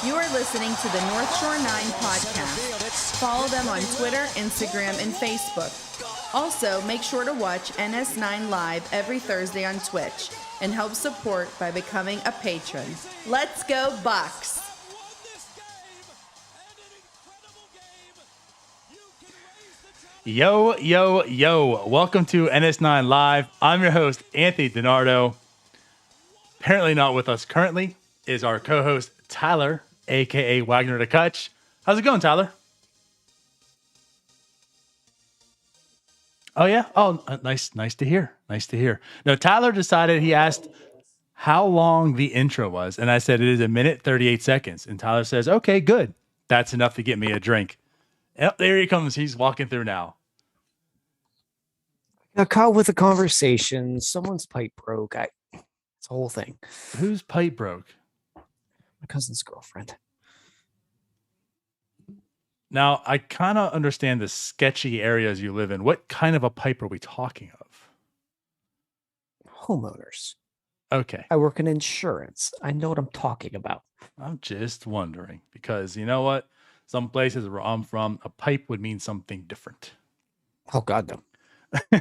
You are listening to the North Shore 9 podcast. Follow them on Twitter, Instagram, and Facebook. Also, make sure to watch NS9 Live every Thursday on Twitch and help support by becoming a patron. Let's go Bucs! Yo, yo, yo. Welcome to NS9 Live. I'm your host, Anthony DiNardo. Apparently not with us currently is our co-host, Tyler, a.k.a. Wagner the Kutch. How's it going, Tyler? Oh, yeah? Oh, nice to hear. Nice to hear. No, Tyler decided, he asked how long the intro was, and I said it is 1 minute, 38 seconds. And Tyler says, okay, good. That's enough to get me a drink. Yep, there he comes. He's walking through now. Got caught with a conversation. Someone's pipe broke. It's a whole thing. Whose pipe broke? My cousin's girlfriend. Now, I kind of understand the sketchy areas you live in. What kind of a pipe are we talking of? Homeowners. Okay. I work in insurance. I know what I'm talking about. I'm just wondering because you know what? Some places where I'm from, a pipe would mean something different. Oh, God, no.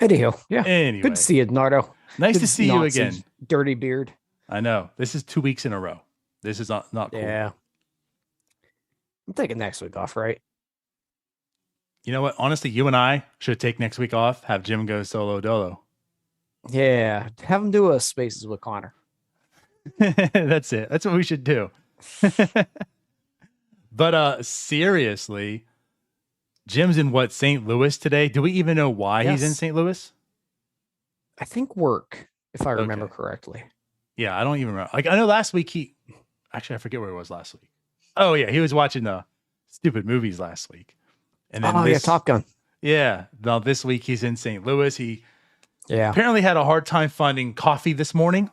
Anyhow, yeah. Anyway. Good to see you, Nardo. Nice Good to see you again. Dirty beard. I know. This is 2 weeks in a row. This is not cool. Yeah. I'm taking next week off, right? You know what? Honestly, you and I should take next week off, have Jim go solo dolo. Yeah. Have him do a Spaces with Connor. That's it. That's what we should do. But seriously, Jim's in what, St. Louis today? Do we even know why he's in St. Louis? I think work, if I remember correctly. Yeah, I don't even remember. Like, I know last week actually, I forget where it was last week. Oh, yeah, he was watching the stupid movies last week. And then Top Gun. Yeah, now this week he's in St. Louis. He apparently had a hard time finding coffee this morning.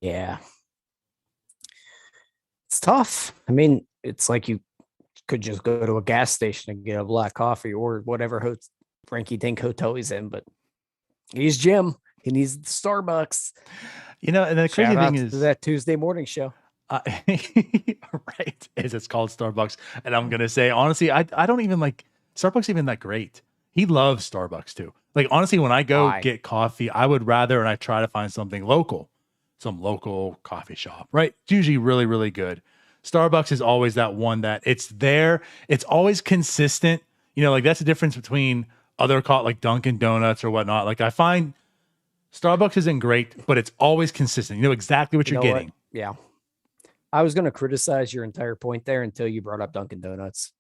Yeah. It's tough. I mean, it's like you could just go to a gas station and get a black coffee or whatever rinky-dink hotel he's in, but he's Jim. He needs the Starbucks. You know, and the crazy thing is that Tuesday morning show. Right. It's called Starbucks. And I'm going to say, honestly, I don't even like Starbucks even that great. He loves Starbucks too. Like, honestly, when I go get coffee, I would rather, and I try to find something local, some local coffee shop, right? It's usually really, really good. Starbucks is always that one that it's there. It's always consistent. You know, like that's the difference between other like Dunkin' Donuts or whatnot. Like I find Starbucks isn't great, but it's always consistent. You know exactly what you're getting. Yeah. I was going to criticize your entire point there until you brought up Dunkin' Donuts.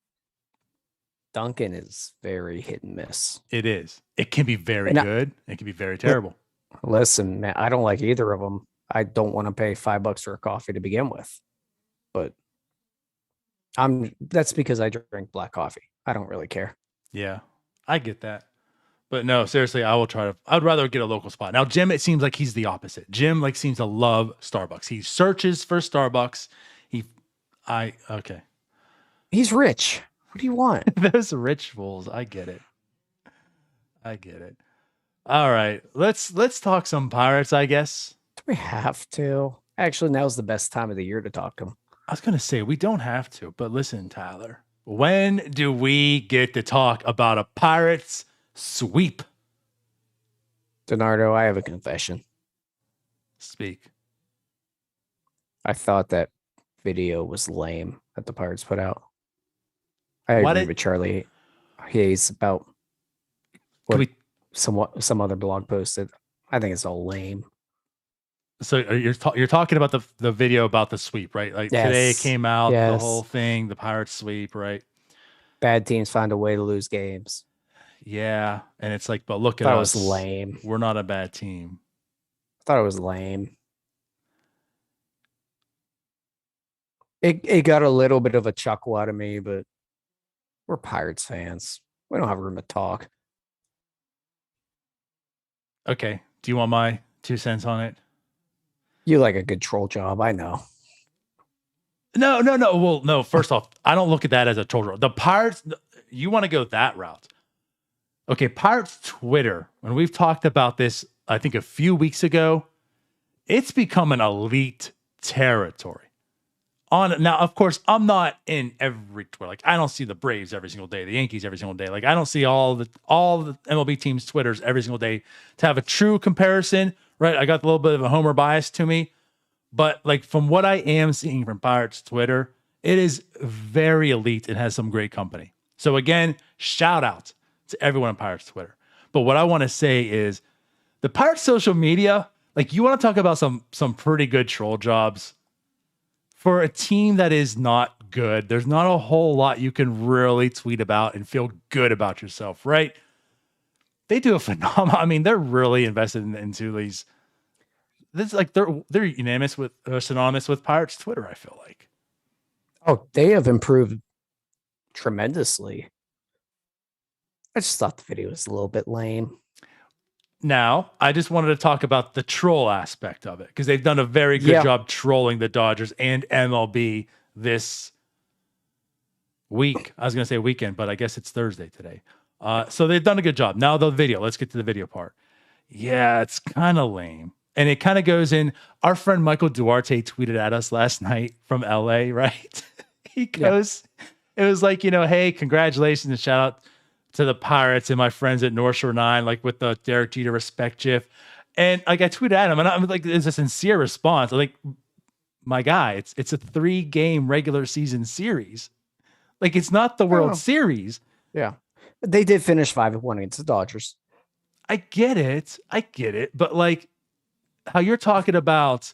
Dunkin' is very hit and miss. It is. It can be very good. It can be very terrible. Listen, man, I don't like either of them. I don't want to pay $5 for a coffee to begin with, but that's because I drink black coffee. I don't really care. Yeah, I get that. But no, seriously, I'd rather get a local spot. Now, Jim, it seems like he's the opposite. Jim seems to love Starbucks. He searches for Starbucks. Okay. He's rich. What do you want? Those rich fools. I get it. All right. Let's talk some Pirates, I guess. Do we have to? Actually, now's the best time of the year to talk to them. I was going to say, we don't have to, but listen, Tyler, when do we get to talk about a Pirates sweep? DiNardo, I have a confession. Speak. I thought that video was lame that the Pirates put out. I agree with Charlie Hayes about what some other blog posted. I think it's all lame. So you're talking about the video about the sweep, right? Like today it came out, the whole thing, the Pirates sweep, right? Bad teams find a way to lose games. Yeah, and it's like, but look at us. That was lame. We're not a bad team. I thought it was lame. It got a little bit of a chuckle out of me, but we're Pirates fans. We don't have room to talk. Okay. Do you want my 2 cents on it? You like a good troll job, I know. No. Well, no, first off, I don't look at that as a troll job. The Pirates, you want to go that route. Okay, Pirates Twitter, when we've talked about this, I think a few weeks ago, it's become an elite territory. Now, of course, I'm not in every Twitter. Like, I don't see the Braves every single day, the Yankees every single day. Like, I don't see all the MLB teams' Twitters every single day to have a true comparison, right? I got a little bit of a homer bias to me, but like from what I am seeing from Pirates Twitter, it is very elite and has some great company. So again, shout out to everyone on Pirates Twitter. But what I want to say is the Pirates social media, like you want to talk about some pretty good troll jobs. For a team that is not good, there's not a whole lot you can really tweet about and feel good about yourself, right? They do a phenomenal. I mean, they're really invested into these. This like they're unanimous with synonymous with Pirates Twitter. I feel like. Oh, they have improved tremendously. I just thought the video was a little bit lame. Now, I just wanted to talk about the troll aspect of it because they've done a very good job trolling the Dodgers and MLB this week. I was going to say weekend, but I guess it's Thursday today. So they've done a good job. Now the video. Let's get to the video part. Yeah, it's kind of lame. And it kind of goes in. Our friend Michael Duarte tweeted at us last night from LA, right? He goes, It was like, hey, congratulations and shout out to the Pirates and my friends at North Shore 9, like with the Derek Jeter respect gif. And like I tweeted at him and I'm like, it's a sincere response. I'm like, my guy, it's a 3-game regular season series. Like it's not the World Series. Yeah. They did finish 5-1 against the Dodgers. I get it. But like how you're talking about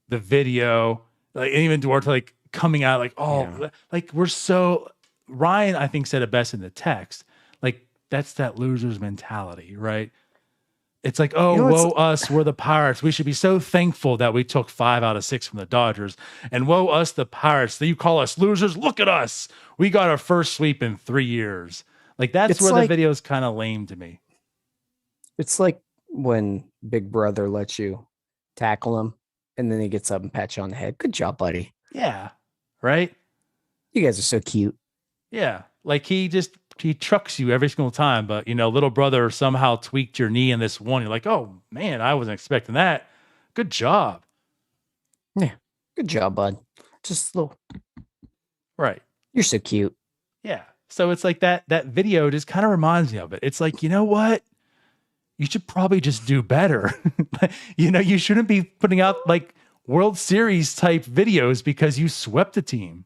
the video, like and even Duarte like coming out like, like we're so Ryan, I think said it best in the text. Like that's that loser's mentality, right? It's like, woe us, we're the Pirates. We should be so thankful that we took 5 out of 6 from the Dodgers. And woe us, the Pirates, that you call us losers. Look at us. We got our first sweep in 3 years. Like that's where the video is kind of lame to me. It's like when Big Brother lets you tackle him and then he gets up and pats you on the head. Good job, buddy. Yeah. Right? You guys are so cute. Yeah. Like he trucks you every single time, but little brother somehow tweaked your knee in this one. You're like, oh man, I wasn't expecting that. Good job. Yeah. Good job, bud. Just a little. Right. You're so cute. Yeah. So it's like that video just kind of reminds me of it. It's like, you know what? You should probably just do better. You shouldn't be putting out like World Series type videos because you swept a team.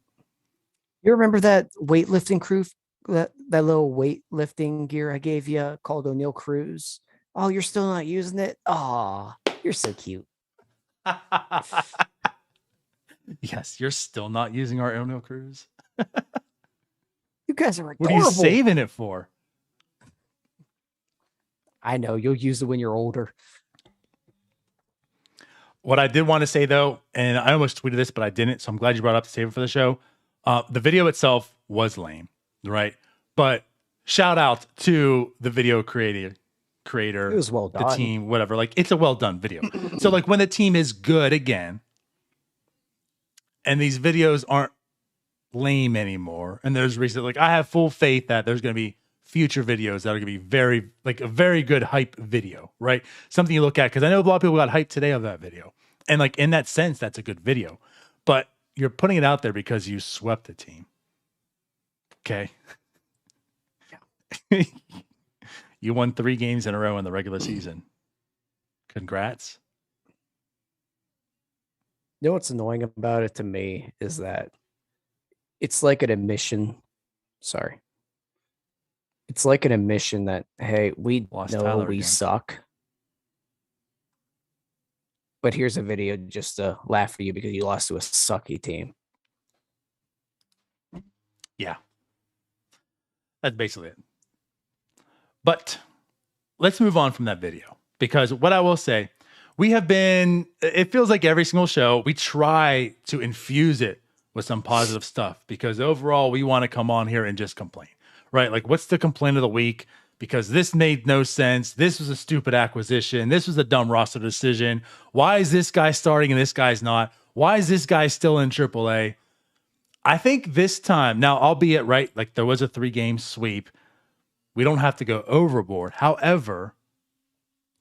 You remember that weightlifting crew, that little weightlifting gear I gave you called O'Neill Cruz? Oh, you're still not using it? Oh, you're so cute. Yes, you're still not using our O'Neill Cruz. You guys are adorable. What are you saving it for? I know you'll use it when you're older. What I did want to say though, and I almost tweeted this, but I didn't, so I'm glad you brought it up to save it for the show. The video itself was lame, right? But shout out to the video creator. It was well done. The team, whatever. Like it's a well done video. So like when the team is good again, and these videos aren't lame anymore, and there's reason like I have full faith that there's going to be future videos that are going to be a very good hype video, right? Something you look at because I know a lot of people got hyped today of that video, and like in that sense, that's a good video, but you're putting it out there because you swept the team. Okay. Yeah. You won 3 games in a row in the regular season. Congrats. You know what's annoying about it to me is that it's like an admission. Sorry. It's like an admission that, hey, we know we suck. But here's a video just to laugh at you because you lost to a sucky team. Yeah. That's basically it. But let's move on from that video because what I will say, it feels like every single show, we try to infuse it with some positive stuff because overall we want to come on here and just complain, right? Like what's the complaint of the week? Because this made no sense. This was a stupid acquisition. This was a dumb roster decision. Why is this guy starting and this guy's not? Why is this guy still in AAA? I think this time, now albeit right, like there was a 3-game sweep. We don't have to go overboard. However,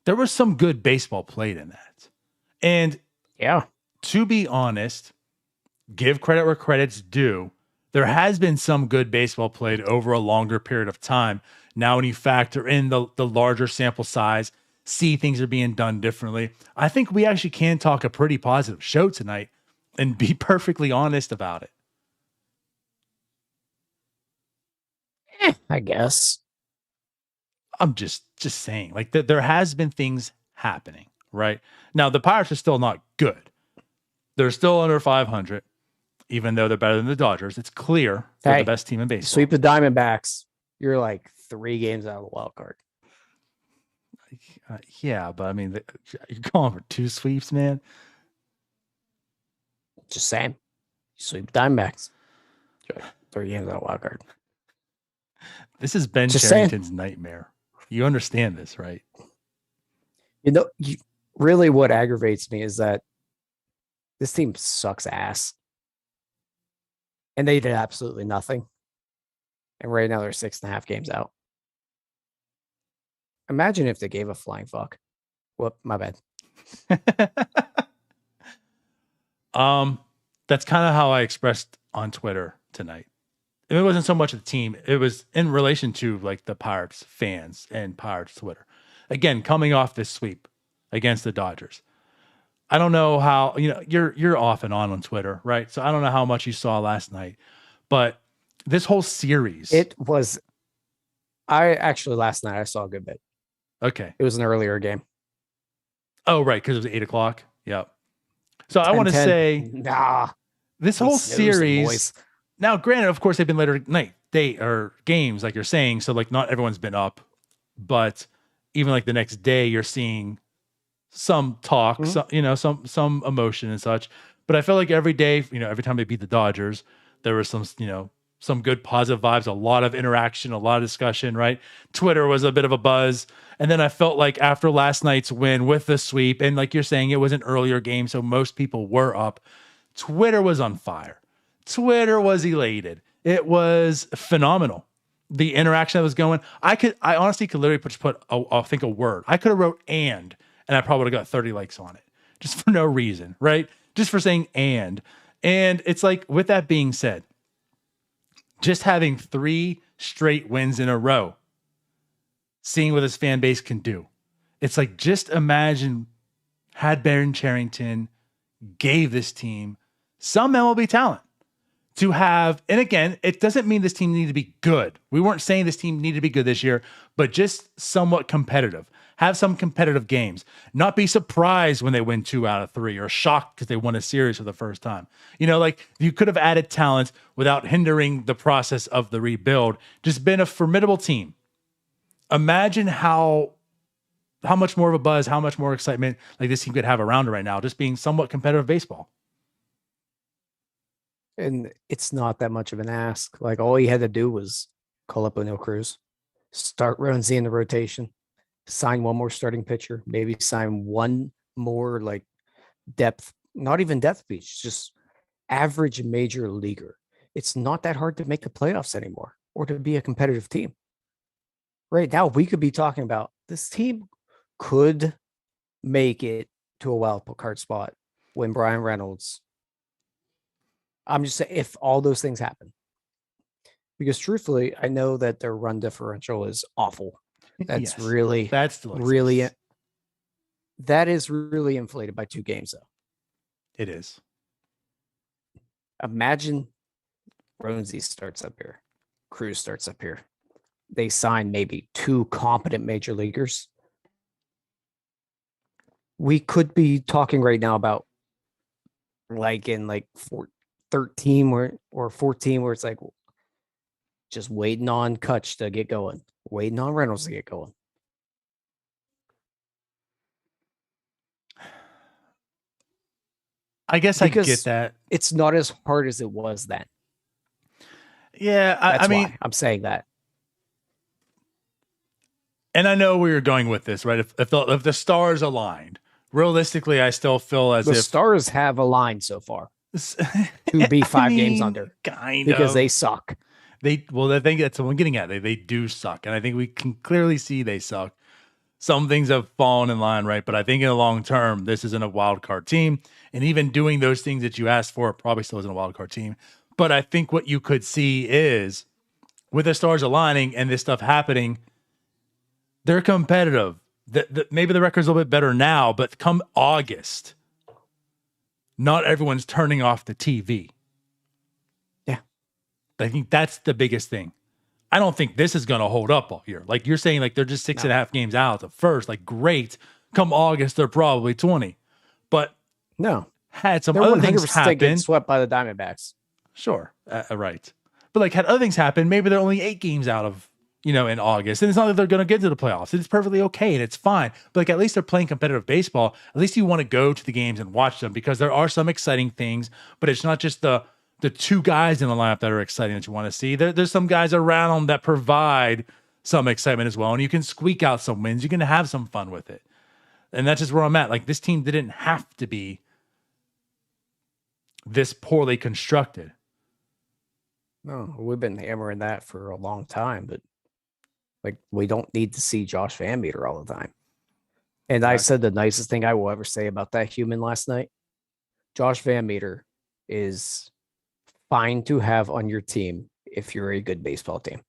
there was some good baseball played in that. And yeah, to be honest, give credit where credit's due. There has been some good baseball played over a longer period of time. Now, when you factor in the larger sample size, see things are being done differently, I think we actually can talk a pretty positive show tonight and be perfectly honest about it. I guess. I'm just saying, like, there has been things happening, right? Now, the Pirates are still not good. They're still under 500, even though they're better than the Dodgers. It's clear they're the best team in baseball. Sweep the Diamondbacks. You're like 3 games out of the wild card. Yeah, but I mean, you're calling for 2 sweeps, man. Just saying. Sweep the Diamondbacks. 3 games out of the wild card. This is Ben Cherington's nightmare. You understand this, right? You know, really what aggravates me is that this team sucks ass. And they did absolutely nothing. And right now they're 6.5 games out. Imagine if they gave a flying fuck. Whoop, my bad. That's kind of how I expressed on Twitter tonight. It wasn't so much the team. It was in relation to like the Pirates fans and Pirates Twitter. Again, coming off this sweep against the Dodgers. I don't know how, you're off and on Twitter, right? So I don't know how much you saw last night, but this whole series. Last night I saw a good bit. Okay. It was an earlier game. Oh, right. Because it was 8:00. Yep. So I want to say, this whole series. Now, granted, of course, they've been later night games, like you're saying. So, like, not everyone's been up, but even like the next day, you're seeing some talk, some emotion and such. But I felt like every day, every time they beat the Dodgers, there was some good positive vibes, a lot of interaction, a lot of discussion, right? Twitter was a bit of a buzz. And then I felt like after last night's win with the sweep, and like you're saying, it was an earlier game, so most people were up. Twitter was on fire. Twitter was elated. It was phenomenal. The interaction that was going. I honestly could literally just put a word. I could have wrote and I probably would have got 30 likes on it. Just for no reason, right? Just for saying and. And it's like, with that being said, just having 3 straight wins in a row, seeing what this fan base can do. It's like, just imagine had Ben Cherington gave this team some MLB talent to have, and again, it doesn't mean this team needed to be good. We weren't saying this team needed to be good this year, but just somewhat competitive. Have some competitive games. Not be surprised when they win 2 out of 3 or shocked because they won a series for the first time. Like, you could have added talent without hindering the process of the rebuild. Just been a formidable team. Imagine how much more of a buzz, how much more excitement like this team could have around it right now, just being somewhat competitive baseball. And it's not that much of an ask. Like, all he had to do was call up O'Neal Cruz, start Roansy in the rotation, sign one more starting pitcher, maybe sign one more like depth, not even depth piece, just average major leaguer. It's not that hard to make the playoffs anymore or to be a competitive team. Right now, we could be talking about this team could make it to a wild card spot when Brian Reynolds. I'm just saying, if all those things happen, because truthfully, I know that their run differential is awful. That's really that is really inflated by 2 games, though. It is. Imagine Roansy starts up here, Cruz starts up here. They sign maybe 2 competent major leaguers. We could be talking right now about like in like 13 or 14, where it's like just waiting on Kutch to get going, waiting on Reynolds to get going. I guess because I get that. It's not as hard as it was then. Yeah, I mean, why I'm saying that. And I know where you're going with this, right? If the stars aligned, realistically, I still feel as if the stars have aligned so far to be 5 games under, because they suck. I think that's what I'm getting at. They do suck, and I think we can clearly see they suck. some things have fallen in line, right? But I think in the long term, this isn't a wild card team. And even doing those things that you asked for, probably still isn't a wild card team. But I think what you could see is with the stars aligning and this stuff happening, they're competitive. Maybe the record's a little bit better now, but come August, not everyone's turning off the TV. Yeah. I think that's the biggest thing. I don't think this is going to hold up all year. Like you're saying, like they're just 6.5 games out at first. Like, great. Come August, they're probably 20. But no, had some other things happen. Getting swept by the Diamondbacks. Sure. Right. But like had other things happen, maybe they're only 8 games out of, in August. And it's not that they're going to get to the playoffs. It's perfectly okay and it's fine. But like at least they're playing competitive baseball. At least you want to go to the games and watch them because there are some exciting things, but it's not just the 2 guys in the lineup that are exciting that you want to see. There's some guys around them that provide some excitement as well. And you can squeak out some wins. You can have some fun with it. And that's just where I'm at. Like this team didn't have to be this poorly constructed. No, we've been hammering that for a long time, but like we don't need to see Josh Van Meter all the time. And I said the nicest thing I will ever say about that human last night. Josh Van Meter is fine to have on your team if you're a good baseball team.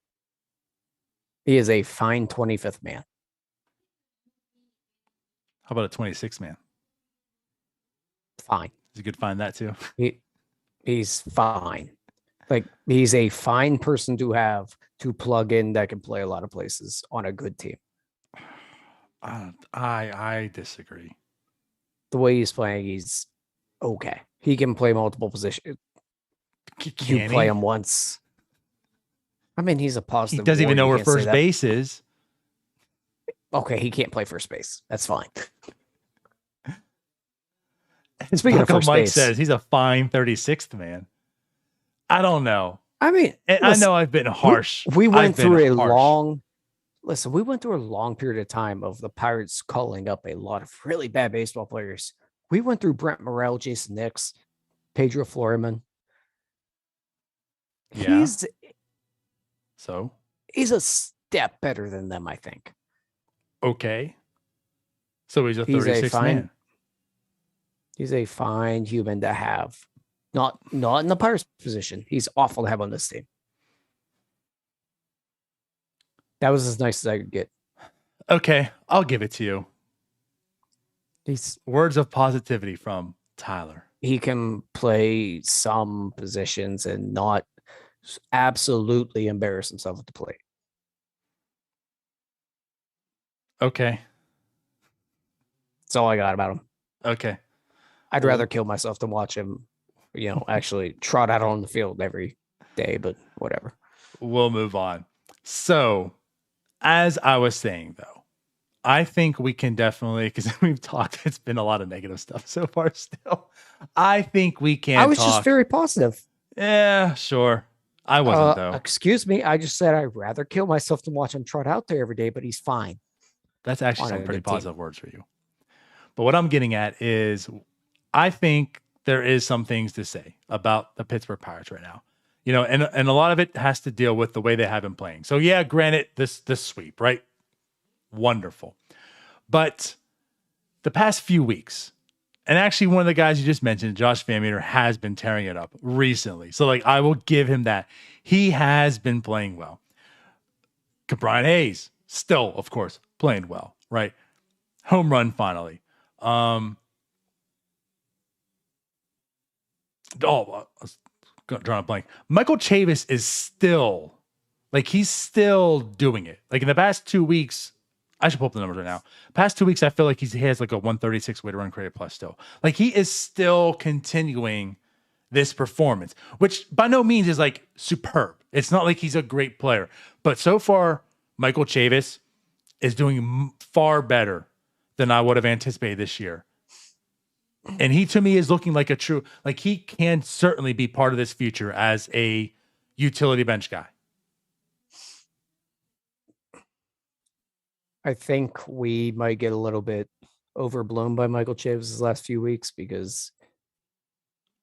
He is a fine 25th man. How about a 26th man? Fine. You could find that too. He's fine. Like he's a fine person to have to plug in that can play a lot of places on a good team. I disagree. The way he's playing, he's okay. He can play multiple positions. You play him once. I mean, he's a positive. He doesn't even know where first base is. Okay, he can't play first base. That's fine. Speaking of first Mike base, says he's a fine 36th man. I don't know. I mean, I know I've been harsh. We went through a long period of time of the Pirates calling up a lot of really bad baseball players. We went through Brent Morel, Jason Nix, Pedro Floriman. Yeah. He's a step better than them, I think. Okay. So he's a 36th man. He's a fine human to have. Not in the Pirates position. He's awful to have on this team. That was as nice as I could get. Okay, I'll give it to you. These words of positivity from Tyler. He can play some positions and not absolutely embarrass himself at the plate. Okay. That's all I got about him. Okay. I'd rather kill myself than watch him, actually trot out on the field every day, but whatever. We'll move on. So, as I was saying, though, I think we can definitely, because we've talked, it's been a lot of negative stuff so far still. I think we can I was just very positive. Yeah, sure. I wasn't, though. Excuse me. I just said I'd rather kill myself than watch him trot out there every day, but he's fine. That's actually some pretty positive words for you. But what I'm getting at is I think there is some things to say about the Pittsburgh Pirates right now. And a lot of it has to deal with the way they have been playing. So yeah, granted, this sweep, right? Wonderful. But the past few weeks, and actually one of the guys you just mentioned, Josh Van Meter, has been tearing it up recently. So I will give him that. He has been playing well. Brian Hayes, still, of course, playing well, right? Home run finally. I was drawing a blank. Michael Chavis is still, he's still doing it. In the past 2 weeks, I should pull up the numbers right now. Past 2 weeks, I feel like he has a 136 weighted run created plus still. He is still continuing this performance, which by no means is superb. It's not like he's a great player, but so far, Michael Chavis is doing far better than I would have anticipated this year. And he, to me, is looking like a true, he can certainly be part of this future as a utility bench guy. I think we might get a little bit overblown by Michael Chavis' last few weeks because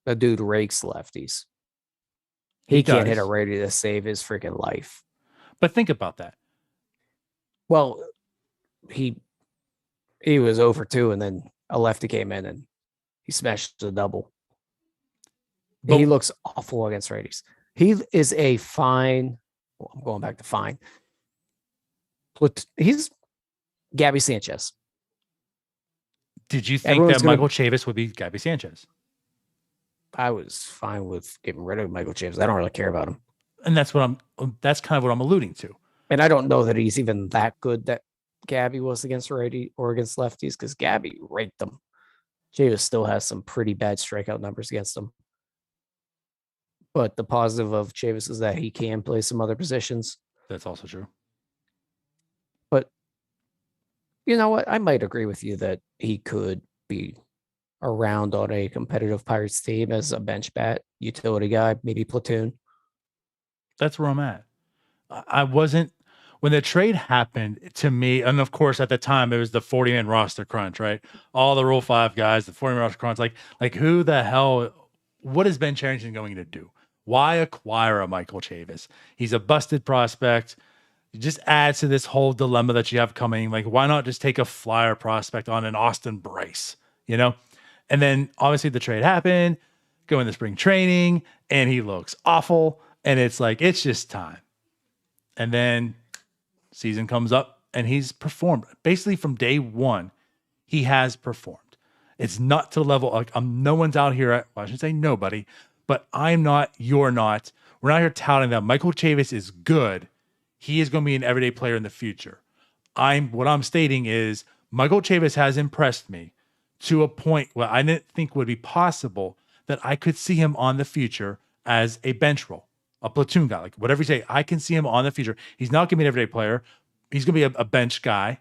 the dude rakes lefties. He can't hit a righty to save his freaking life. But think about that. Well, he he was over 2, and then a lefty came in and he smashed a double. But he looks awful against righties. He is a fine. Well, I'm going back to fine. He's Gabby Sanchez. Did you think that Michael Chavis would be Gabby Sanchez? I was fine with getting rid of Michael Chavis. I don't really care about him. And that's kind of what I'm alluding to. And I don't know that he's even that good that Gabby was against righty or against lefties, because Gabby raked them. Chavis still has some pretty bad strikeout numbers against him. But the positive of Chavis is that he can play some other positions. That's also true. But you know what? I might agree with you that he could be around on a competitive Pirates team as a bench bat, utility guy, maybe platoon. That's where I'm at. I wasn't, when the trade happened to me, and of course at the time it was the 40-man roster crunch, right? All the Rule 5 guys, the 40-man roster crunch, like who the hell, what is Ben Cherington going to do? Why acquire a Michael Chavis? He's a busted prospect. It just adds to this whole dilemma that you have coming. Like, why not just take a flyer prospect on an Austin Bryce, you know? And then obviously the trade happened, go into spring training, and he looks awful. And it's like, it's just time. And then season comes up and he's performed. Basically from day one, he has performed. It's not to the level, like no one's out here, I should say nobody, but I'm not, you're not. We're not here touting that Michael Chavis is good. He is going to be an everyday player in the future. What I'm stating is Michael Chavis has impressed me to a point where I didn't think would be possible that I could see him on the future as a bench role, a platoon guy, like whatever you say. I can see him on the future. He's not going to be an everyday player. He's going to be a bench guy,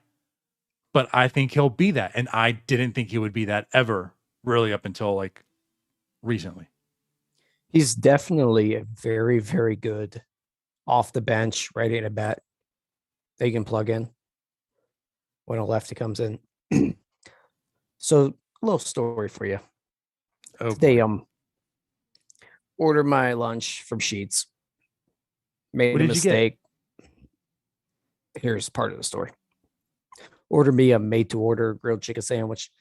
but I think he'll be that. And I didn't think he would be that ever, really, up until like recently. He's definitely a very, very good off the bench, right in a bat that you can plug in when a lefty comes in. So, a little story for you. Oh, they ordered my lunch from Sheets. Made a mistake. Here's part of the story. Ordered me a made-to-order grilled chicken sandwich,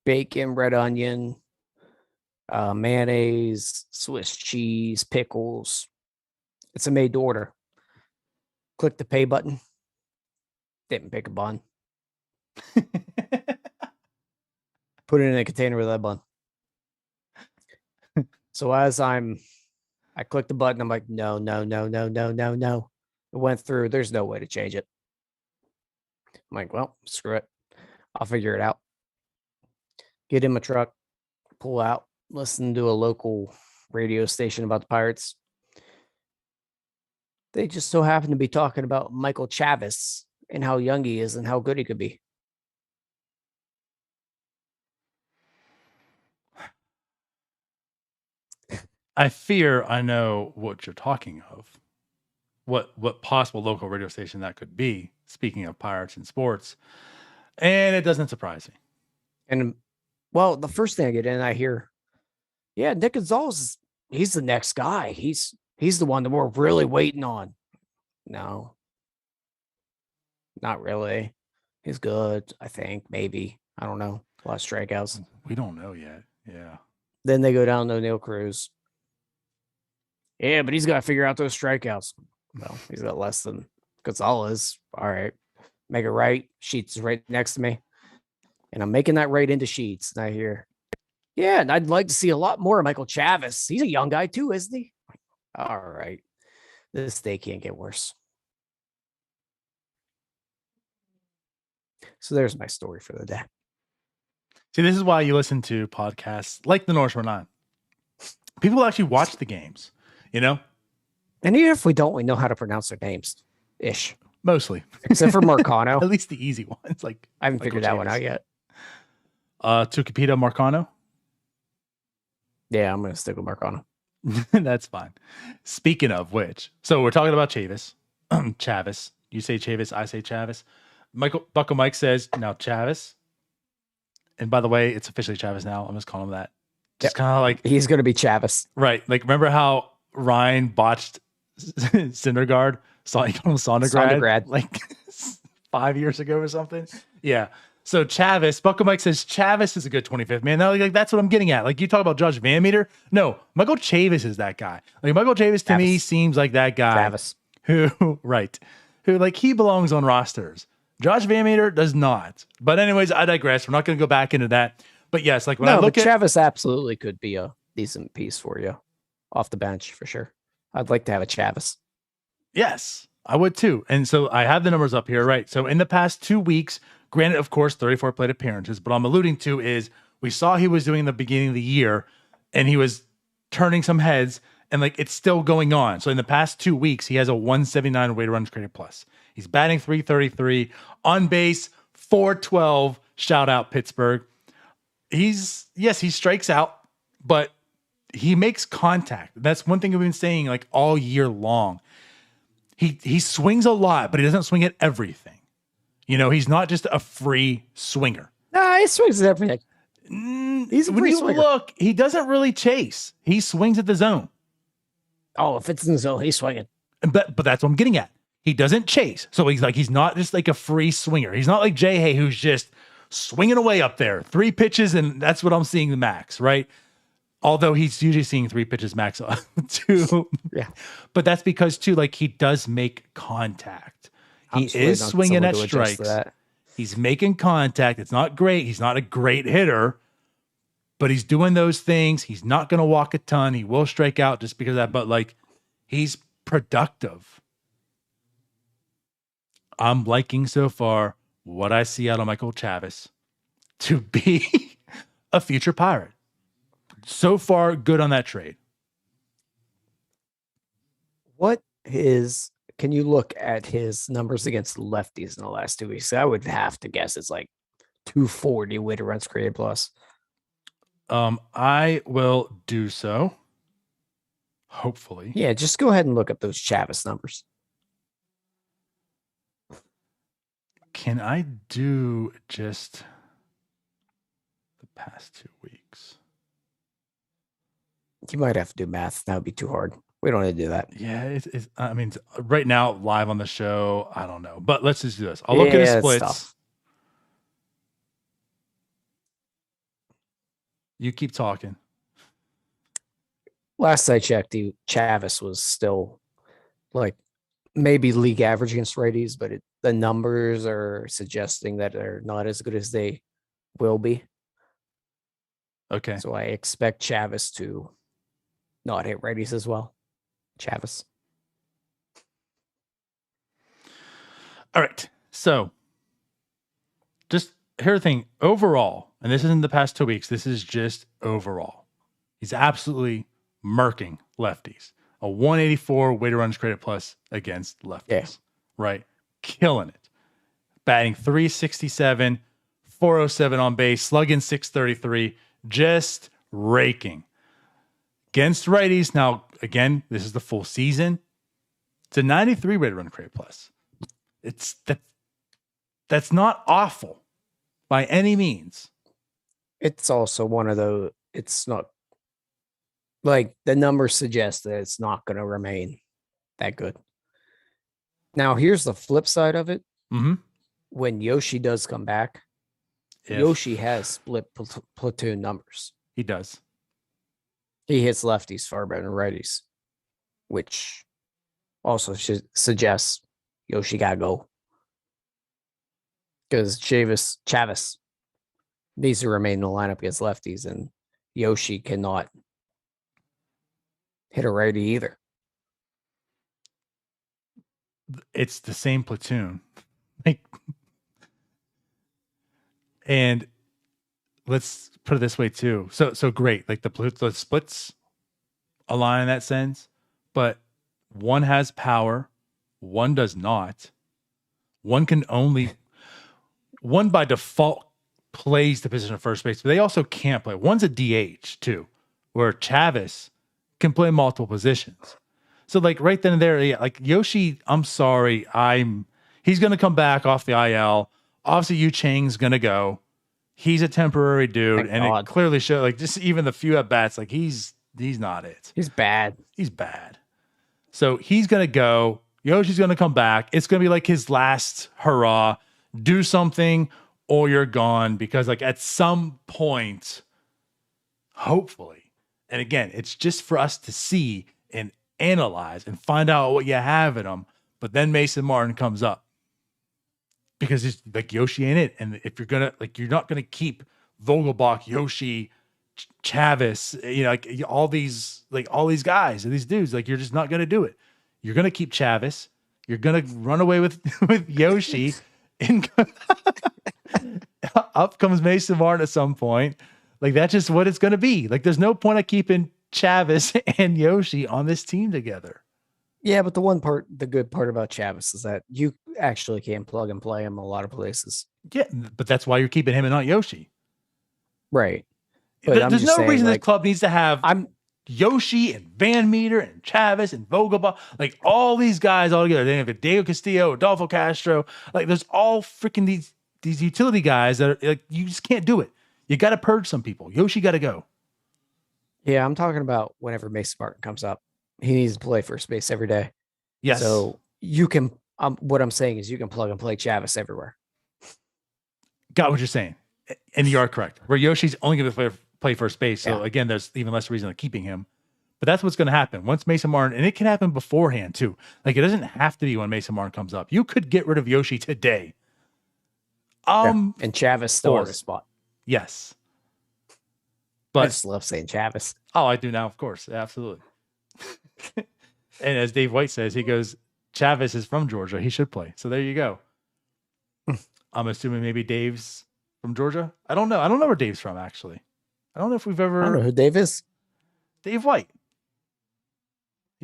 bacon, red onion, mayonnaise, Swiss cheese, pickles. It's a made-to-order. Click the pay button. Didn't pick a bun. Put it in a container with that bun. So as I click the button, I'm like, no. It went through. There's no way to change it. I'm like, well, screw it. I'll figure it out. Get in my truck, pull out, listen to a local radio station about the Pirates. They just so happen to be talking about Michael Chavis and how young he is and how good he could be. I fear I know what you're talking of. What possible local radio station that could be, speaking of Pirates and sports. And it doesn't surprise me. And, well, the first thing I get in, I hear, yeah, Nick Gonzalez, he's the next guy. He's the one that we're really waiting on. No. Not really. He's good, I think, maybe. I don't know. A lot of strikeouts. We don't know yet. Yeah. Then they go down to O'Neill Cruz. Yeah, but he's got to figure out those strikeouts. Well, he's got less than Gonzalez. All right. Make it right. Sheets is right next to me. And I'm making that right into Sheets. And I hear, yeah, and I'd like to see a lot more of Michael Chavis. He's a young guy too, isn't he? All right. This day can't get worse. So there's my story for the day. See, this is why you listen to podcasts like the North Shore 9. People actually watch the games, you know? And even if we don't, we know how to pronounce their names. Ish. Mostly. Except for Marcano. At least the easy ones. Like I haven't figured that one out yet. Tucupita Marcano? Yeah, I'm going to stick with Marcano. That's fine. Speaking of which, so we're talking about Chavis. Chavis. You say Chavis, I say Chavis. Bucko Mike says, now Chavis. And by the way, it's officially Chavis now. I'm just calling him that. Just kind of like... He's going to be Chavis. Right. Like, remember how Ryan botched Syndergaard? He called him Sondergrad? Sondergrad. Like 5 years ago or something? Yeah. So Chavis, Buckle Mike says Chavis is a good 25th man. Now, like that's what I'm getting at. Like you talk about Josh Van Meter. No, Michael Chavis is that guy. Like Michael Chavis to me seems like that guy who like he belongs on rosters. Josh Van Meter does not. But anyways, I digress. We're not going to go back into that. But yes, like when I look at Chavis absolutely could be a decent piece for you off the bench for sure. I'd like to have a Chavis. Yes, I would too. And so I have the numbers up here, right? So in the past 2 weeks, granted, of course, 34 plate appearances, but I'm alluding to is we saw he was doing in the beginning of the year and he was turning some heads and like it's still going on. So in the past 2 weeks, he has a 179 weighted runs created plus. He's batting 333, on base 412. Shout out Pittsburgh. He strikes out, but he makes contact. That's one thing we've been saying like all year long. He swings a lot, but he doesn't swing at everything. You know, he's not just a free swinger. Nah, he swings at everything. He's a free swinger. Look, he doesn't really chase. He swings at the zone. Oh, if it's in the zone, he's swinging. But that's what I'm getting at. He doesn't chase. So he's not just like a free swinger. He's not like Jay Hay, who's just swinging away up there. 3 pitches, and that's what I'm seeing the max, right? Although he's usually seeing 3 pitches max too. Yeah. But that's because too, like he does make contact. He is swinging at strikes. He's making contact. It's not great. He's not a great hitter, but he's doing those things. He's not going to walk a ton. He will strike out just because of that, but like he's productive. I'm liking so far what I see out of Michael Chavis to be a future Pirate. So far, good on that trade. Can you look at his numbers against lefties in the last 2 weeks? I would have to guess it's like 240 weighted runs created plus. I will do so. Hopefully. Yeah, just go ahead and look up those Chavis numbers. Can I do just the past 2 weeks? You might have to do math. That would be too hard. We don't need to do that. Yeah, I mean, right now, live on the show, I don't know. But let's just do this. I'll look at his splits. You keep talking. Last I checked, Chavis was still like maybe league average against righties, but the numbers are suggesting that they're not as good as they will be. Okay. So I expect Chavis to not hit righties as well. Chavis. All right. So just here's the thing. Overall, and this isn't the past 2 weeks, this is just overall. He's absolutely murking lefties. A 184 weighted runs created plus against lefties. Yeah. Right? Killing it. Batting 367, 407 on base, slugging 633, just raking. Against righties, now, again, this is the full season. It's a 93 weighted run created plus. That's not awful by any means. It's also one of those, it's not like the numbers suggest that it's not going to remain that good. Now, here's the flip side of it. Mm-hmm. When Yoshi does come back, Yoshi has split platoon numbers. He does. He hits lefties far better than righties, which also suggests Yoshi got to go. Because Chavis needs to remain in the lineup against lefties, and Yoshi cannot hit a righty either. It's the same platoon. And let's put it this way too. So great. Like the splits align in that sense, but one has power, one does not. One by default plays the position of first base, but they also can't play. One's a DH too, where Chavis can play multiple positions. So like right then and there, yeah, like Yoshi, I'm sorry, he's gonna come back off the IL. Obviously, Yu Chang's gonna go. He's a temporary dude, and it clearly shows. Like just even the few at bats, like he's not it. He's bad. He's bad. So he's gonna go. Yoshi's gonna come back. It's gonna be like his last hurrah. Do something, or you're gone, because like at some point, hopefully, and again, it's just for us to see and analyze and find out what you have in them. But then Mason Martin comes up because it's like Yoshi ain't it. And if you're gonna you're not gonna keep Vogelbach, Yoshi, Chavis, like all these guys and these dudes, like you're just not gonna do it. You're gonna keep Chavis. You're gonna run away with Yoshi, and up comes Mason Martin at some point. Like that's just what it's gonna be. Like there's no point of keeping Chavis and Yoshi on this team together. Yeah, but the good part about Chavis is that you actually can plug and play him a lot of places. Yeah, but that's why you're keeping him and not Yoshi. Right. But there's no reason this club needs to have Yoshi and Van Meter and Chavis and Vogelbach, like all these guys all together. They have Diego Castillo, Adolfo Castro. Like there's all freaking these utility guys that are like, you just can't do it. You got to purge some people. Yoshi got to go. Yeah, I'm talking about whenever Mason Martin comes up. He needs to play first base every day. Yes. So you can, what I'm saying is you can plug and play Chavis everywhere. Got what you're saying. And you are correct. Where Yoshi's only going to play first base. So again, there's even less reason of keeping him. But that's what's going to happen once Mason Martin, and it can happen beforehand too. Like it doesn't have to be when Mason Martin comes up. You could get rid of Yoshi today. And Chavis still in a spot. Yes. But I just love saying Chavis. Oh, I do now, of course. Absolutely. And as Dave White says, he goes, Chavis is from Georgia. He should play. So there you go. I'm assuming maybe Dave's from Georgia. I don't know. I don't know where Dave's from, actually. I don't know if we've ever. I don't know who Dave is. Dave White.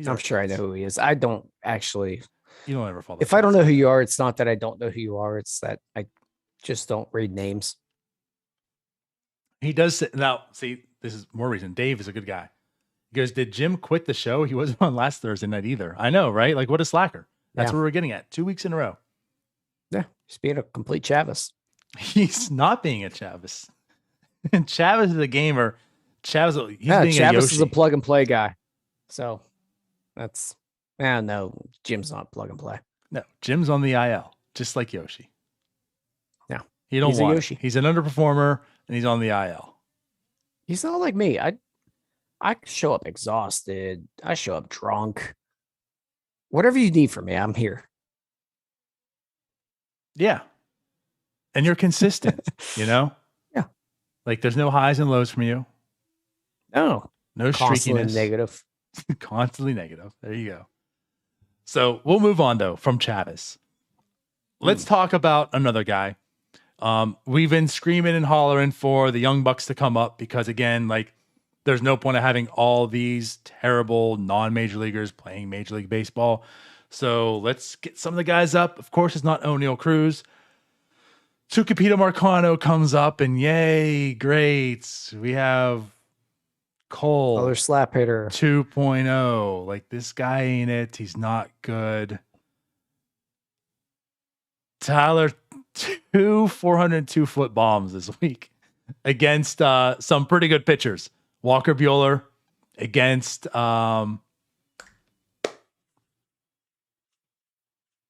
I'm sure I know who he is. I don't actually. You don't ever follow. If I don't know who you are, it's not that I don't know who you are. It's that I just don't read names. He does. Now, see, this is more reason. Dave is a good guy. He goes, did Jim quit the show? He wasn't on last Thursday night either. I know, right? Like, what a slacker. That's what we're getting at. 2 weeks in a row. Yeah, he's being a complete Chavis. He's not being a Chavis. And Chavis is a gamer. Chavis is a plug and play guy. So that's, no, Jim's not plug and play. No, Jim's on the IL, just like Yoshi. No, he don't want Yoshi. He's an underperformer, and he's on the IL. He's not like me. I show up exhausted. I show up drunk. Whatever you need from me, I'm here. Yeah. And you're consistent, Yeah. Like there's no highs and lows from you. No streakiness. Constantly negative. There you go. So we'll move on though from Chavis. Let's talk about another guy. We've been screaming and hollering for the young Bucs to come up because again, like there's no point of having all these terrible non-major leaguers playing Major League Baseball. So let's get some of the guys up. Of course, it's not O'Neal Cruz. Tucupita Marcano comes up, and yay, great. We have Cole. Another slap hitter. 2.0. Like, this guy ain't it. He's not good. Tyler, 2 402-foot bombs this week against some pretty good pitchers. Walker Buehler against oh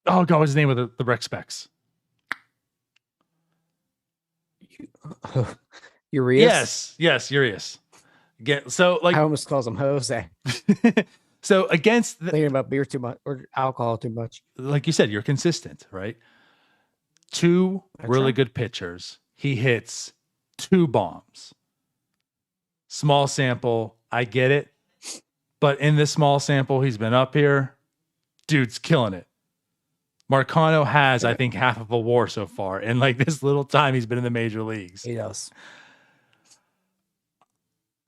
god, what's his name with the Rex Specs? Urias? Yes, Urias. Again, so like I almost calls him Jose. So against thinking about beer too much or alcohol too much. Like you said, you're consistent, right? Two really good pitchers. He hits 2 bombs. Small sample, I get it. But in this small sample, he's been up here. Dude's killing it. Marcano has, I think, half of a WAR so far. In like this little time he's been in the major leagues. He does.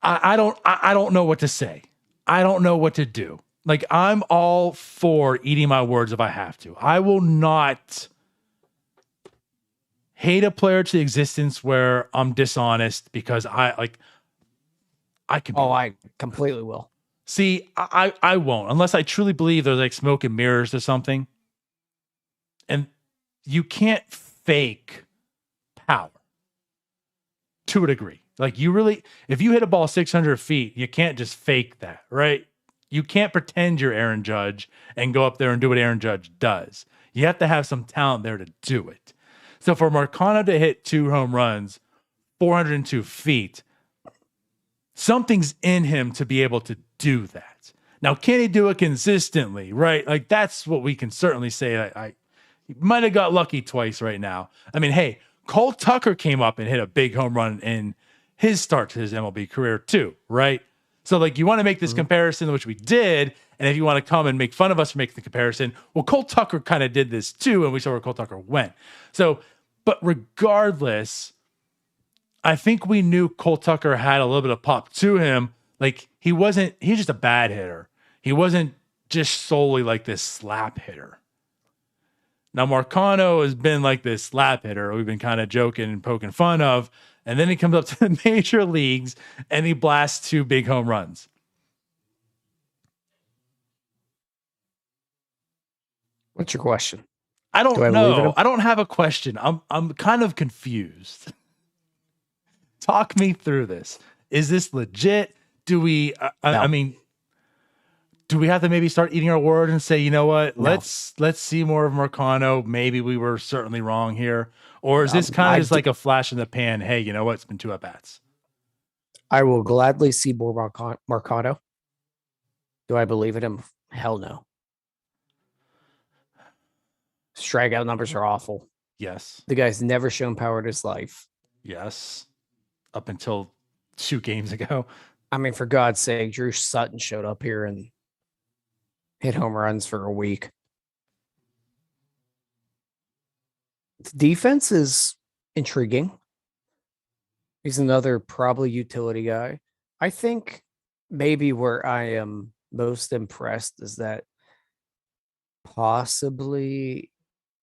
I don't know what to say. I don't know what to do. Like, I'm all for eating my words if I have to. I will not hate a player to existence where I'm dishonest because I can. I completely will. See, I won't unless I truly believe there's like smoke and mirrors or something. And you can't fake power to a degree. Like you really, if you hit a ball 600 feet, you can't just fake that, right? You can't pretend you're Aaron Judge and go up there and do what Aaron Judge does. You have to have some talent there to do it. So for Marcano to hit 2 home runs, 402 feet, something's in him to be able to do that. Now, can he do it consistently, right? Like, that's what we can certainly say. He might have got lucky twice right now. I mean, hey, Cole Tucker came up and hit a big home run in his start to his MLB career too, right? So, like, you want to make this comparison, which we did, and if you want to come and make fun of us for making the comparison, well, Cole Tucker kind of did this too, and we saw where Cole Tucker went. So, but regardless, I think we knew Cole Tucker had a little bit of pop to him. Like, he's just a bad hitter. He wasn't just solely like this slap hitter. Now, Marcano has been like this slap hitter we've been kind of joking and poking fun of, and then he comes up to the major leagues and he blasts 2 big home runs. What's your question? I don't know. I don't have a question. I'm kind of confused. Talk me through this. Is this legit? Do we? No. I mean, do we have to maybe start eating our word and say, you know what? No. Let's see more of Marcano. Maybe we were certainly wrong here, or is this kind of just like a flash in the pan? Hey, you know what? It's been 2 at bats. I will gladly see more Marcano. Do I believe in him? Hell no. Strikeout numbers are awful. Yes. The guy's never shown power in his life. Yes. Up until 2 games ago. I mean, for God's sake, Drew Sutton showed up here and hit home runs for a week. The defense is intriguing. He's another probably utility guy. I think maybe where I am most impressed is that possibly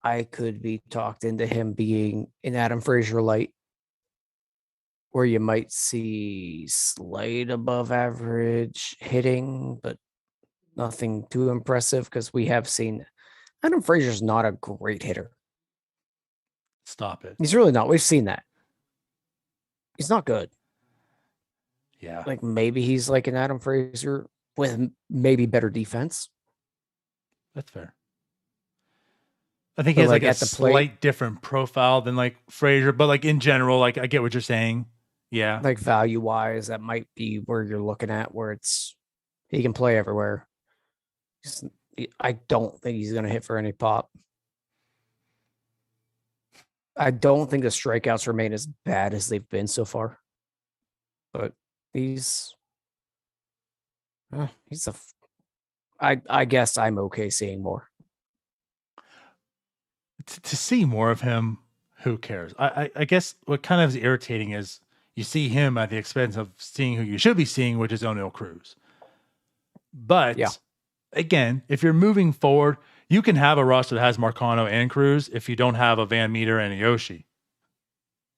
I could be talked into him being an Adam Frazier light, where you might see slight above average hitting, but nothing too impressive, because we have seen Adam Frazier's not a great hitter. Stop it. He's really not. We've seen that. He's not good. Yeah. Like, maybe he's like an Adam Frazier with maybe better defense. That's fair. I think he has like a slight different profile than like Frazier, but like in general, like I get what you're saying. Yeah. Like value wise, that might be where you're looking at, where it's he can play everywhere. I don't think he's going to hit for any pop. I don't think the strikeouts remain as bad as they've been so far. But I guess I'm okay seeing more. To see more of him, who cares? I guess what kind of is irritating is you see him at the expense of seeing who you should be seeing, which is O'Neal Cruz. But again, if you're moving forward, you can have a roster that has Marcano and Cruz if you don't have a Van Meter and a Yoshi.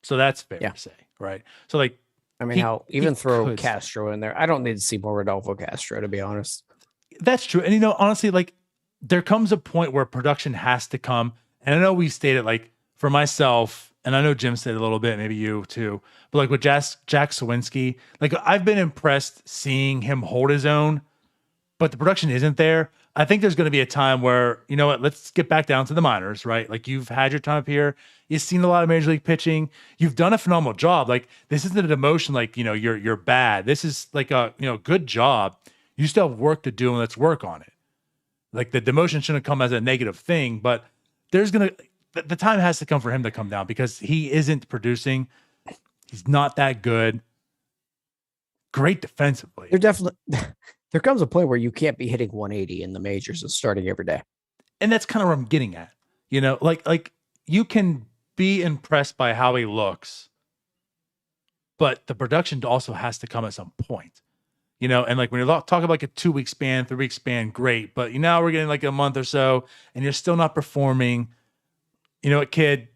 So that's fair to say, right? So like, I mean, even throw Castro in there. I don't need to see more Rodolfo Castro, to be honest. That's true. And honestly, like there comes a point where production has to come. And I know we stated, like, for myself, and I know Jim said a little bit, maybe you too, but like with Jack Sawinski, like I've been impressed seeing him hold his own, but the production isn't there. I think there's going to be a time where, you know what, let's get back down to the minors, right? Like you've had your time up here. You've seen a lot of major league pitching. You've done a phenomenal job. Like this isn't a demotion like, you're bad. This is like a, good job. You still have work to do, and let's work on it. Like the demotion shouldn't come as a negative thing, but the time has to come for him to come down because he isn't producing. He's not that good. Great defensively. There comes a point where you can't be hitting 180 in the majors and starting every day. And that's kind of where I'm getting at. Like you can be impressed by how he looks, but the production also has to come at some point. And like when you're talking about like a 2-week span, 3-week span, great. But now we're getting like a month or so and you're still not performing. You know what, kid?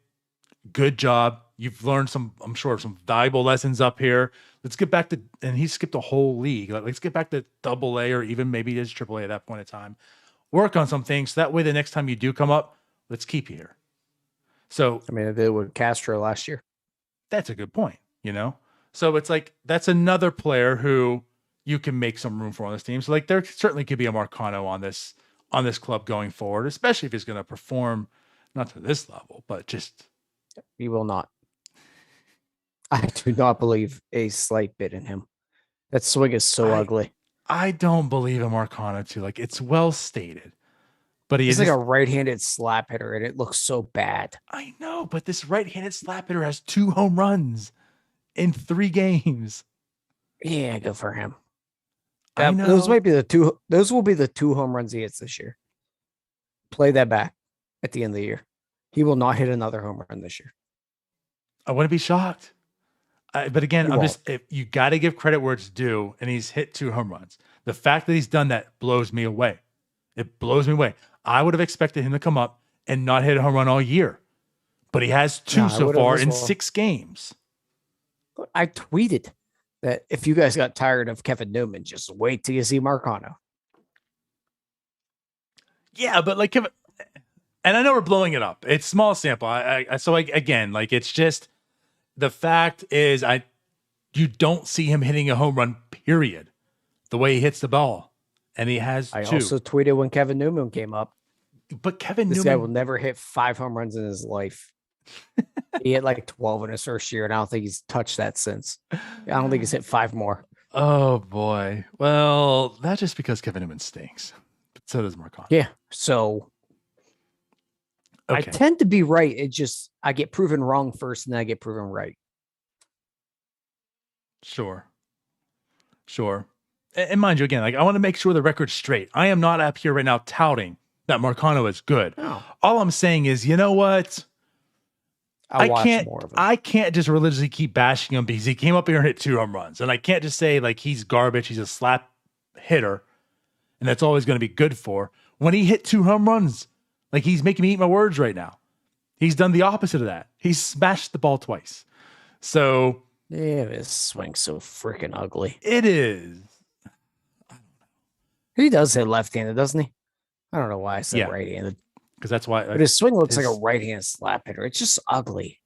Good job. You've learned some valuable lessons up here. Let's get back to, and he skipped a whole league. Like, let's get back to AA or even maybe just AAA at that point in time. Work on some things. So that way the next time you do come up, let's keep you here. So, I mean, I did with Castro last year. That's a good point, So it's like, that's another player who you can make some room for on this team. So like there certainly could be a Marcano on this club going forward, especially if he's going to perform not to this level, but just He will not. I do not believe a slight bit in him. That swing is so ugly. I don't believe in Marcano too. Like, it's well stated, but he's like a right-handed slap hitter, and it looks so bad. I know, but this right-handed slap hitter has 2 home runs in 3 games. Yeah, good for him. I know. Those might be the 2. Those will be the 2 home runs he hits this year. Play that back at the end of the year. He will not hit another home run this year. I wouldn't be shocked. But again, you got to give credit where it's due, and he's hit 2 home runs. The fact that he's done that blows me away. It blows me away. I would have expected him to come up and not hit a home run all year, but he has 2 so far in 6 games. I tweeted that if you guys got tired of Kevin Newman, just wait till you see Marcano. Yeah, but like Kevin, and I know we're blowing it up. It's small sample. Again, like, it's just. The fact is, you don't see him hitting a home run, period, the way he hits the ball. And he has 2. I also tweeted when Kevin Newman came up. But this guy will never hit 5 home runs in his life. He hit like 12 in his first year, and I don't think he's touched that since. I don't think he's hit 5 more. Oh, boy. Well, that's just because Kevin Newman stinks. But so does Marcano. Yeah, so... Okay. I tend to be right. It just, I get proven wrong first, and then I get proven right. Sure. And mind you, again, like, I want to make sure the record's straight. I am not up here right now touting that Marcano is good. No. All I'm saying is, you know what? I can't just religiously keep bashing him because he came up here and hit 2 home runs. And I can't just say, like, he's garbage, he's a slap hitter, and that's all he's going to be good for. When he hit 2 home runs, like, he's making me eat my words right now. He's done the opposite of that. He's smashed the ball twice. So... yeah, his swing's so freaking ugly. It is. He does hit left-handed, doesn't he? I don't know why I said right-handed. Because that's why... but his swing looks like a right-handed slap hitter. It's just ugly.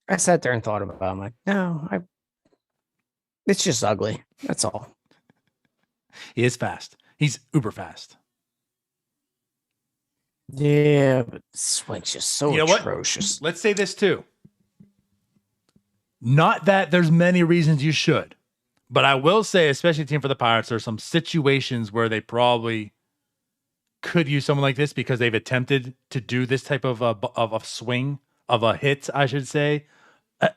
I sat there and thought about it. I'm like, no, it's just ugly. That's all. He is fast. He's uber fast. Yeah, but swing's just so atrocious. Let's say this too. Not that there's many reasons you should, but I will say, especially team for the Pirates, there's some situations where they probably could use someone like this because they've attempted to do this type of a swing, of a hit, I should say,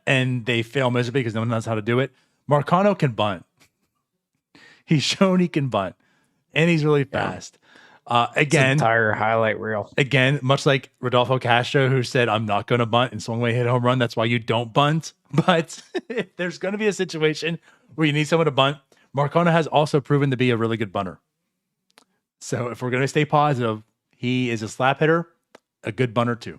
and they fail miserably because no one knows how to do it. Marcano can bunt. He's shown he can bunt, and he's really fast. Again, entire highlight reel. Again, much like Rodolfo Castro, who said, I'm not going to bunt and swung away, hit a home run. That's why you don't bunt. But if there's going to be a situation where you need someone to bunt, Marcano has also proven to be a really good bunter. So if we're going to stay positive, he is a slap hitter, a good bunter too.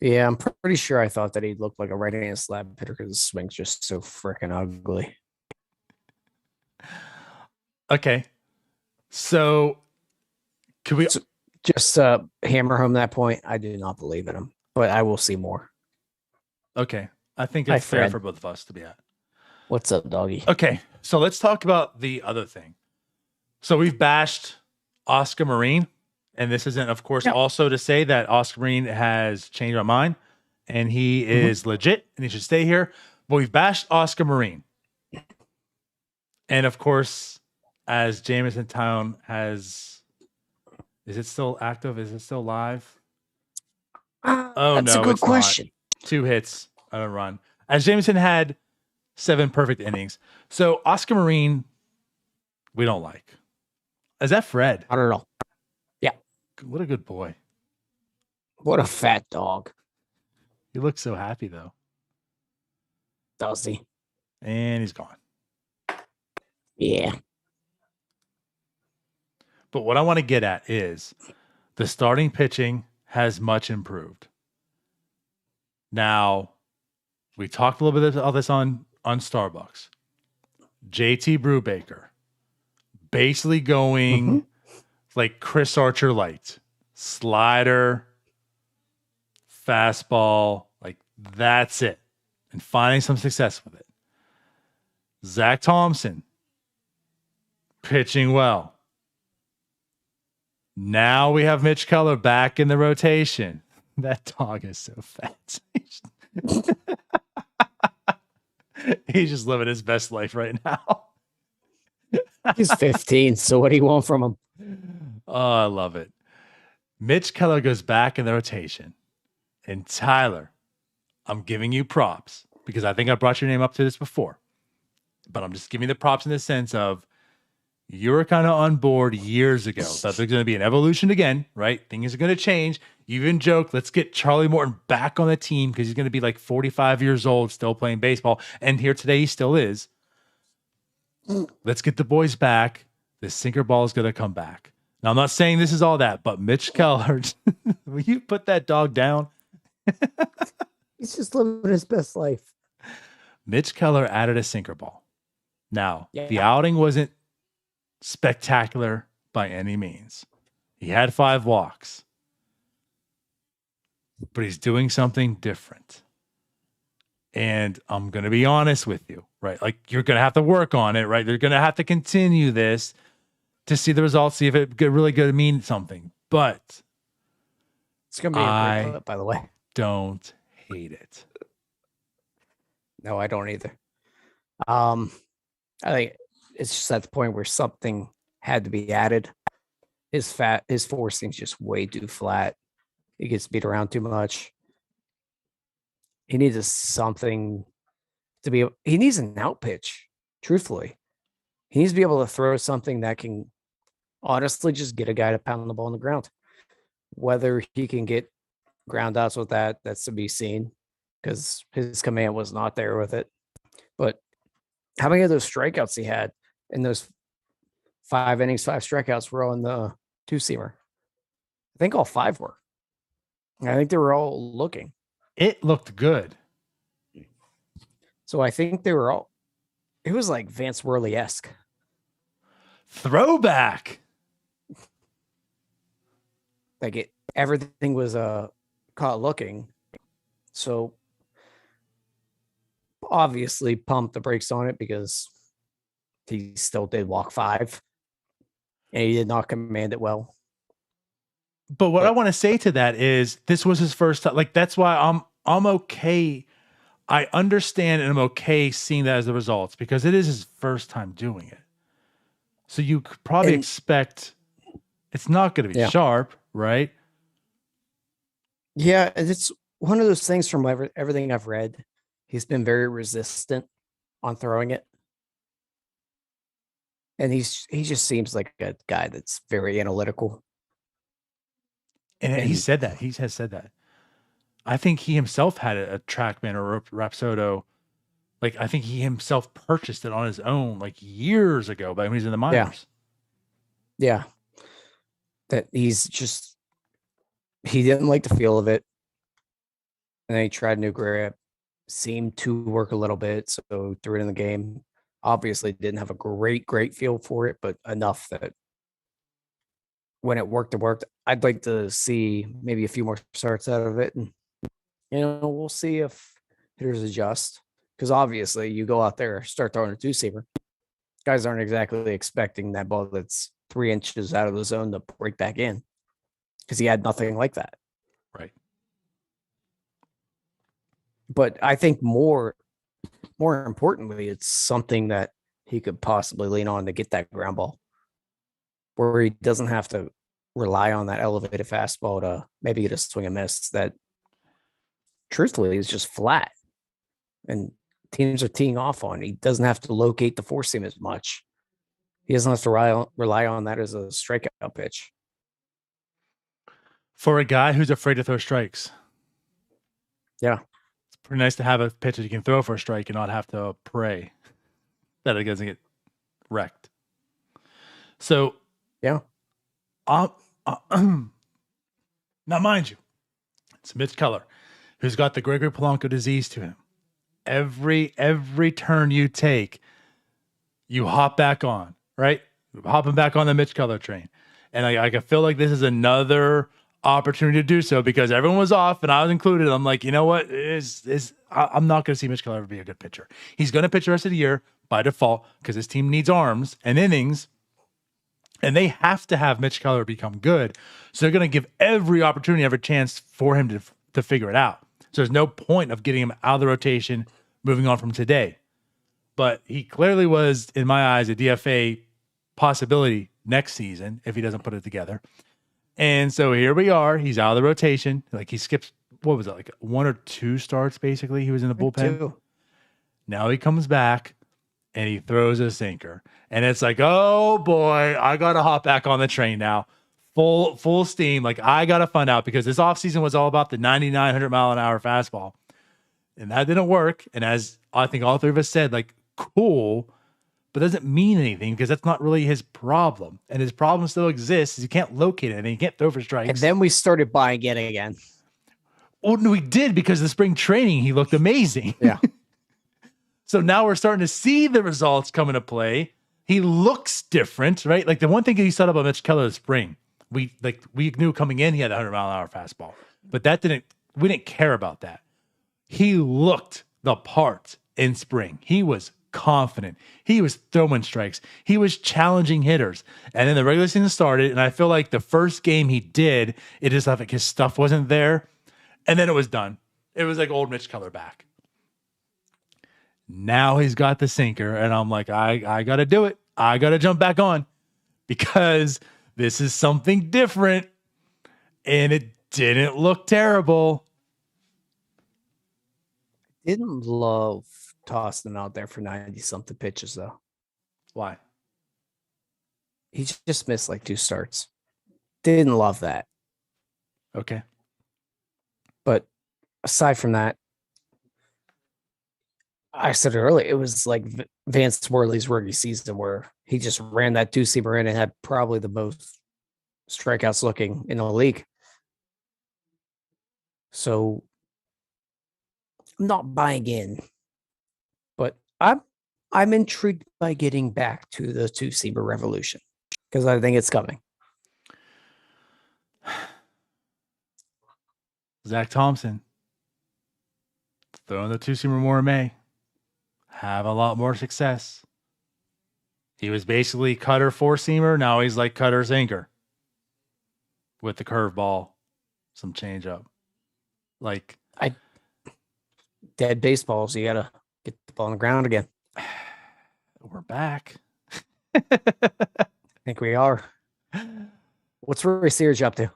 Yeah, I'm pretty sure I thought that he looked like a right-handed slap hitter because his swing's just so freaking ugly. Okay. So, could we just hammer home that point? I do not believe in him, but I will see more. Okay. I think it's fair for both of us to be at. What's up, doggy? Okay. So, let's talk about the other thing. So, we've bashed Oscar Marin, and this isn't, of course, also to say that Oscar Marin has changed our mind, and he is legit, and he should stay here. But we've bashed Oscar Marin. And, of course... as Jameson Town is it still active? Is it still live? That's a good question. Not. 2 hits on a run. As Jameson had 7 perfect innings. So Oscar Marin, we don't like. Is that Fred? I don't know. Yeah. What a good boy. What a fat dog. He looks so happy though. Does he? And he's gone. Yeah. But what I want to get at is the starting pitching has much improved. Now, we talked a little bit about this on Starbucks. JT Brubaker basically going like Chris Archer light. Slider, fastball, like that's it. And finding some success with it. Zach Thompson pitching well. Now we have Mitch Keller back in the rotation. That dog is so fat. He's just living his best life right now. He's 15, so what do you want from him? Oh, I love it. Mitch Keller goes back in the rotation. And Tyler, I'm giving you props because I think I brought your name up to this before. But I'm just giving you the props in the sense of you were kind of on board years ago that there's going to be an evolution again, right? Things are going to change. You even joked, let's get Charlie Morton back on the team because he's going to be like 45 years old, still playing baseball. And here today, he still is. Let's get the boys back. The sinker ball is going to come back. Now, I'm not saying this is all that, but Mitch Keller, will you put that dog down? He's just living his best life. Mitch Keller added a sinker ball. Now, the outing wasn't spectacular by any means. He had 5 walks, but he's doing something different. And I'm going to be honest with you, right? Like, you're going to have to work on it, right? They're going to have to continue this to see the results, see if it really going to mean something. But it's going to be a great clip, by the way. Don't hate it. No, I don't either. I think it's just at the point where something had to be added. His four seam's just way too flat. He gets beat around too much. He needs something to be. He needs an out pitch. Truthfully, he needs to be able to throw something that can honestly just get a guy to pound the ball on the ground. Whether he can get ground outs with that's to be seen, because his command was not there with it. But how many of those strikeouts he had in those 5 innings, 5 strikeouts were on the 2-seamer? I think all 5 were. I think they were all looking. It looked good. So I think they were all, it was like Vance Worley-esque. Throwback. Like everything was caught looking. So obviously pumped the brakes on it because he still did walk 5 and he did not command it well. But what I want to say to that is this was his first time. Like, that's why I'm okay. I understand and I'm okay seeing that as the results because it is his first time doing it. So you could probably expect it's not going to be sharp, right? Yeah, it's one of those things from everything I've read. He's been very resistant on throwing it. And he just seems like a guy that's very analytical. And he said that. He has said that. I think he himself had a TrackMan or a Rapsodo. Like, I think he himself purchased it on his own like years ago, but when he was in the minors. Yeah. That he didn't like the feel of it. And then he tried a new grip. Seemed to work a little bit, so threw it in the game. Obviously didn't have a great feel for it, but enough that when it worked, it worked. I'd like to see maybe a few more starts out of it. And, we'll see if hitters adjust. Because obviously you go out there, start throwing a 2-seamer. Guys aren't exactly expecting that ball that's 3 inches out of the zone to break back in. Because he had nothing like that. Right. But I think more importantly, it's something that he could possibly lean on to get that ground ball, where he doesn't have to rely on that elevated fastball to maybe get a swing and miss that truthfully is just flat. And teams are teeing off on. He doesn't have to locate the 4-seam as much. He doesn't have to rely on that as a strikeout pitch. For a guy who's afraid to throw strikes. Yeah. It's pretty nice to have a pitch that you can throw for a strike and not have to pray that it doesn't get wrecked. So, yeah. Now, mind you, it's Mitch Keller, who's got the Gregory Polanco disease to him. Every turn you take, you hop back on, right? Hopping back on the Mitch Keller train. And I feel like this is another opportunity to do so because everyone was off and I was included. I'm like, you know what? I'm not going to see Mitch Keller ever be a good pitcher. He's going to pitch the rest of the year by default because his team needs arms and innings. And they have to have Mitch Keller become good. So they're going to give every opportunity, every chance for him to figure it out. So there's no point of getting him out of the rotation, moving on from today. But he clearly was, in my eyes, a DFA possibility next season if he doesn't put it together. And so here we are. He's out of the rotation. Like he skips, what was it, like 1 or 2 starts basically? He was in the bullpen. 2. Now he comes back and he throws a sinker. And it's like, oh boy, I got to hop back on the train now. Full steam. Like I got to find out because this offseason was all about the 9,900 mile an hour fastball. And that didn't work. And as I think all three of us said, like, cool, but doesn't mean anything because that's not really his problem. And his problem still exists. He can't locate anything. He can't throw for strikes. And then we started buying it again. Oh, no, we did because the spring training, he looked amazing. Yeah. So now we're starting to see the results come into play. He looks different, right? Like the one thing he said about Mitch Keller this spring, we knew coming in he had a 100 mile an hour fastball, but we didn't care about that. He looked the part in spring. He was confident. He was throwing strikes. He was challenging hitters. And then the regular season started, and I feel like the first game he did, it just like his stuff wasn't there. And then it was done. It was like old Mitch Keller back. Now he's got the sinker, and I'm like, I got to do it. I got to jump back on because this is something different, and it didn't look terrible. Didn't love tossing him out there for 90-something pitches, though. Why? He just missed like 2 starts. Didn't love that. Okay. But aside from that, I said it earlier, it was like Vance Worley's rookie season where he just ran that 2-seamer in and had probably the most strikeouts looking in the league. So I'm not buying in, but I'm intrigued by getting back to the 2-seamer revolution because I think it's coming. Zach Thompson throwing the 2-seamer more in May. Have a lot more success. He was basically cutter 4-seamer. Now he's like cutter sinker with the curveball, some changeup. Like dead baseballs. You gotta get the ball on the ground again. We're back. I think we are. What's Roy Sears up to?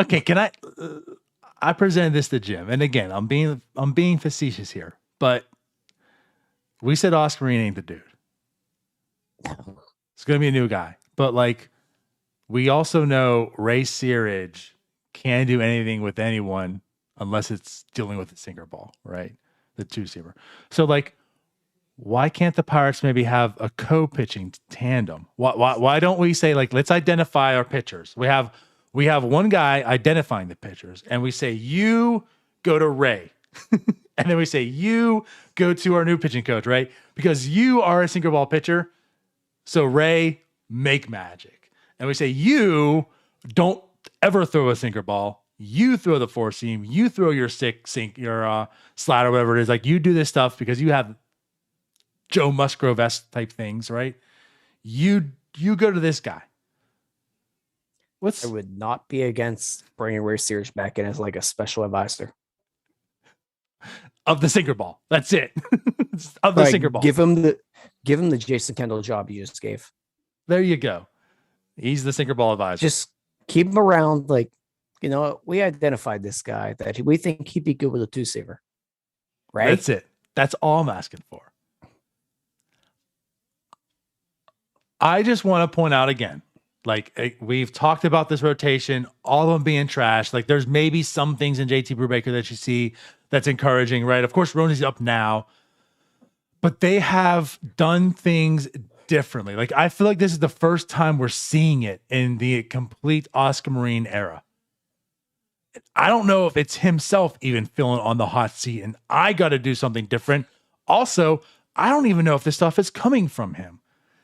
Okay, can I presented this to Jim, and again, I'm being facetious here, but we said Oscar Marine ain't the dude. It's gonna be a new guy, but like we also know Ray Searage can't do anything with anyone unless it's dealing with the sinker ball, right? The 2-seamer. So like, why can't the Pirates maybe have a co-pitching tandem? Why don't we say like, let's identify our pitchers? We have one guy identifying the pitchers, and we say, you go to Ray. And then we say, you go to our new pitching coach, right? Because you are a sinker ball pitcher. So Ray, make magic. And we say, you don't ever throw a sinker ball. You throw the 4-seam. You throw your your slat or whatever it is. Like you do this stuff because you have Joe Musgrove-esque type things, right? You go to this guy. I would not be against bringing Ray Sears back in as like a special advisor of the sinker ball. That's it. Of the sinker ball. Give him the Jason Kendall job you just gave. There you go. He's the sinker ball advisor. Just keep him around. Like, you know, we identified this guy that we think he'd be good with a 2-seamer. Right? That's it. That's all I'm asking for. I just want to point out again, like we've talked about this rotation, all of them being trash. Like there's maybe some things in JT Brubaker that you see that's encouraging, right? Of course, Roney's up now, but they have done things differently. Like I feel like this is the first time we're seeing it in the complete Oscar Marine era. I don't know if it's himself even feeling on the hot seat and I got to do something different. Also, I don't even know if this stuff is coming from him.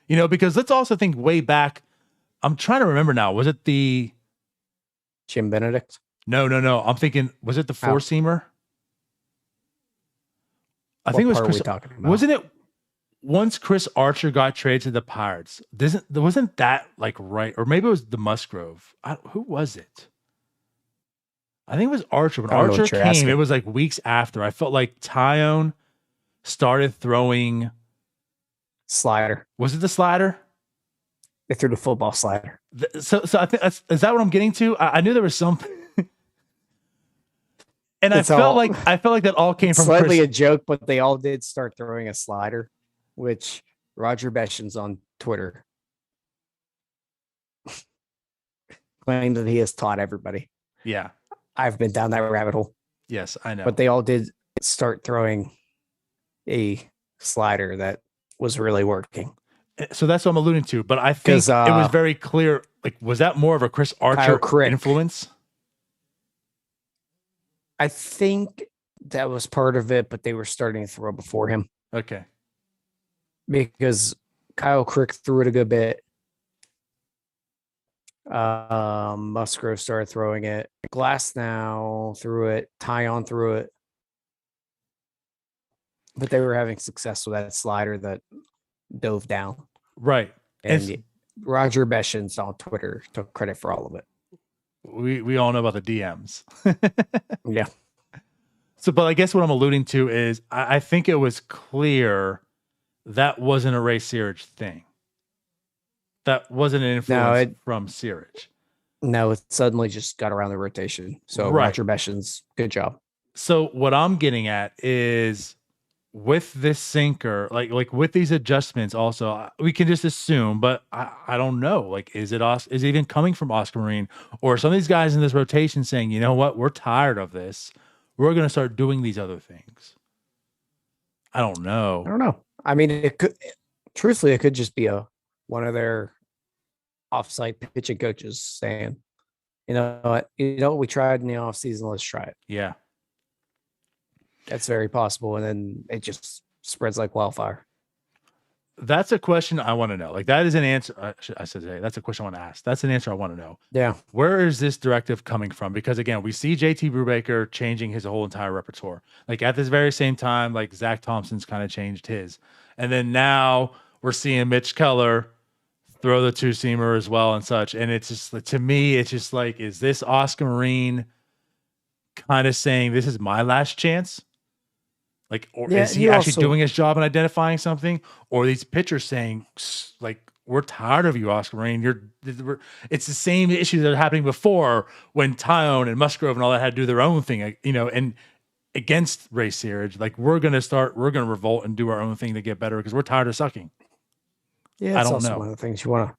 You know, because let's also think way back. I'm trying to remember now. Was it the Jim Benedict? No. I'm thinking, was it the 4-seamer? I think it was Chris. Talking about? Wasn't it? once Chris Archer got traded to the Pirates, wasn't that like right? Or maybe it was the Musgrove. Who was it? I think it was Archer. When Archer came, it was like weeks after. I felt like Tyone started throwing slider. Was it the slider? They threw the football slider. So I think is that what I'm getting to? I knew there was something. And I felt like that all came from slightly a joke, but they all did start throwing a slider, which Roger Beshan's on Twitter claimed that he has taught everybody. Yeah. I've been down that rabbit hole. Yes, I know. But they all did start throwing a slider that was really working. So that's what I'm alluding to. But I think it was very clear. Like, was that more of a Chris Archer influence? I think that was part of it, but they were starting to throw before him. Okay. Because Kyle Crick threw it a good bit. Musgrove started throwing it. Glasnow threw it. Tyone threw it. But they were having success with that slider that dove down. Right. And Roger Beshan's on Twitter took credit for all of it. We all know about the DMs. Yeah. So, but I guess what I'm alluding to is I think it was clear that wasn't a Ray Searage thing. That wasn't an influence from Searage. No, it suddenly just got around the rotation. So Roger Beshan's good job. So what I'm getting at is with this sinker, like with these adjustments, also we can just assume, but I don't know. Like, is it even coming from Oscar Marine or some of these guys in this rotation saying, you know what, we're tired of this. We're going to start doing these other things. I don't know. I mean, it could, truthfully, it could just be one of their offsite pitching coaches saying, you know what, we tried in the off season. Let's try it. Yeah. That's very possible. And then it just spreads like wildfire. That's a question I want to know. Like, that is an answer. I should say that's a question I want to ask. That's an answer I want to know. Yeah. Where is this directive coming from? Because again, we see JT Brubaker changing his whole entire repertoire. Like at this very same time, like Zach Thompson's kind of changed his. And then now we're seeing Mitch Keller throw the two-seamer as well and such. And it's just, to me, it's just like, is this Oscar Marine kind of saying, this is my last chance? Like, or is he actually doing his job and identifying something? Or are these pitchers saying, like, we're tired of you, Oscar Marine. It's the same issue that are happening before when Tyone and Musgrove and all that had to do their own thing, and against Ray Searage. Like, we're going to revolt and do our own thing to get better because we're tired of sucking. Yeah, it's also one of the things you want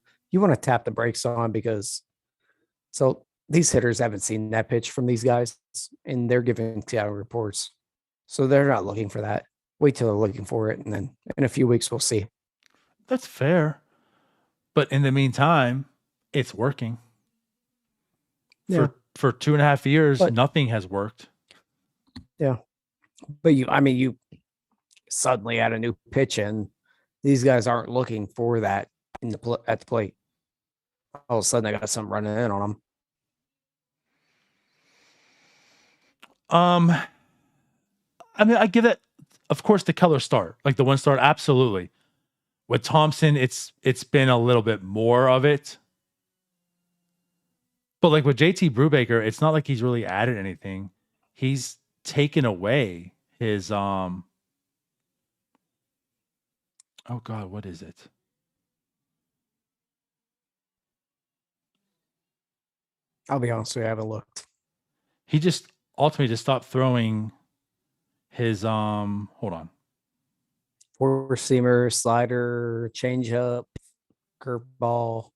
to tap the brakes on, because so these hitters haven't seen that pitch from these guys, and they're giving scouting reports. So they're not looking for that. Wait till they're looking for it, and then in a few weeks we'll see. That's fair. But in the meantime, it's working. Yeah. For 2.5 years, nothing has worked. Yeah. But you suddenly add a new pitch, and these guys aren't looking for that at the plate. All of a sudden they got something running in on them. I mean, I give it, of course, the Keller start, like the one start, absolutely. With Thompson, it's been a little bit more of it. But like with JT Brubaker, it's not like he's really added anything. He's taken away his oh God, what is it? I'll be honest with you, I haven't looked. He just ultimately just stopped throwing his hold on. Four-seamer, slider, changeup, curveball.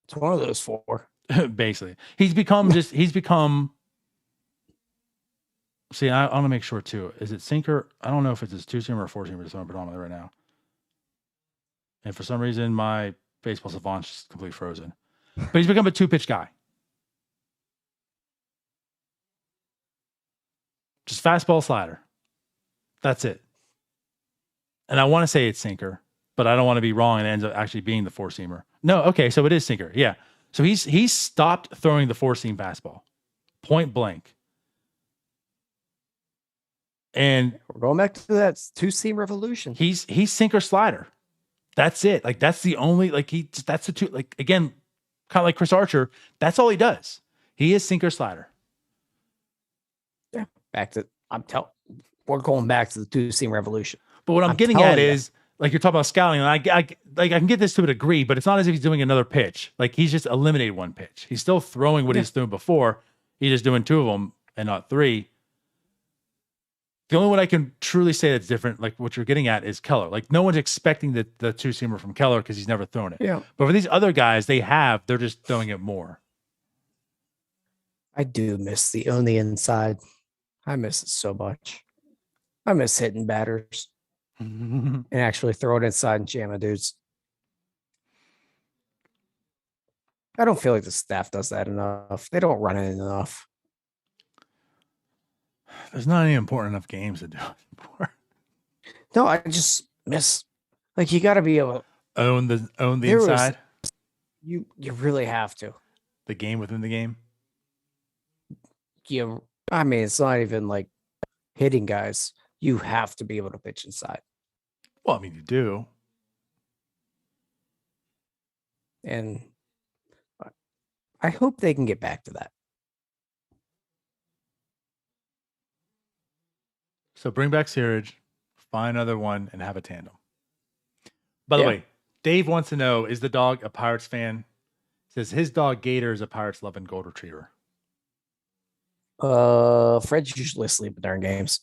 It's one of those four. Basically. He's become see, I want to make sure too. Is it sinker? I don't know if it's his two-seamer or four-seamer that's on predominantly right now. And for some reason, my baseball savant's just completely frozen. But he's become a two-pitch guy. Just fastball, slider. That's it. And I want to say it's sinker, but I don't want to be wrong and it ends up actually being the four-seamer. No, okay, so it is sinker. Yeah. So he's stopped throwing the four-seam fastball. Point blank. And we're going back to that two-seam revolution. He's sinker slider. That's it. Like that's the only that's the two. Like again, kind of like Chris Archer. That's all he does. He is sinker slider. Yeah. We're going back to the two-seam revolution. But what I'm getting at is, like, you're talking about scouting, and I can get this to a degree, but it's not as if he's doing another pitch. Like, he's just eliminated one pitch. He's still throwing what he's thrown before. He's just doing 2 of them and not 3. The only one I can truly say that's different, like what you're getting at, is Keller. Like, no one's expecting the two-seamer from Keller because he's never thrown it. Yeah. But for these other guys, they're just throwing it more. I do miss the on the inside. I miss it so much. I miss hitting batters and actually throw it inside and jam dudes. I don't feel like the staff does that enough. They don't run it enough. There's not any important enough games to do it anymore. No, I just miss, like, you got to be able to own the inside. You really have to. The game within the game. Yeah, I mean, it's not even like hitting guys. You have to be able to pitch inside. Well, I mean, you do. And I hope they can get back to that. So bring back Searage, find another one, and have a tandem. By the way, Dave wants to know, is the dog a Pirates fan? Says his dog Gator is a Pirates loving gold retriever. Fred's usually asleep during games.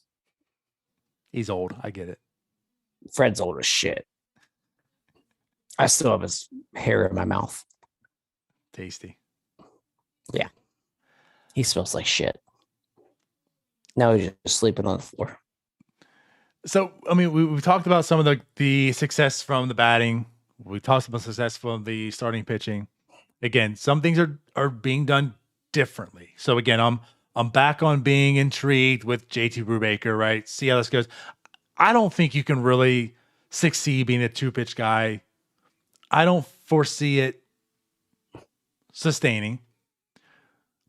He's old. I get it. Fred's old as shit. I still have his hair in my mouth. Tasty. Yeah. He smells like shit. Now he's just sleeping on the floor. So, I mean, we've talked about some of the success from the batting. We talked about success from the starting pitching. Again, some things are being done differently. So again, I'm back on being intrigued with JT Brubaker, right? See how this goes. I don't think you can really succeed being a 2-pitch guy. I don't foresee it sustaining.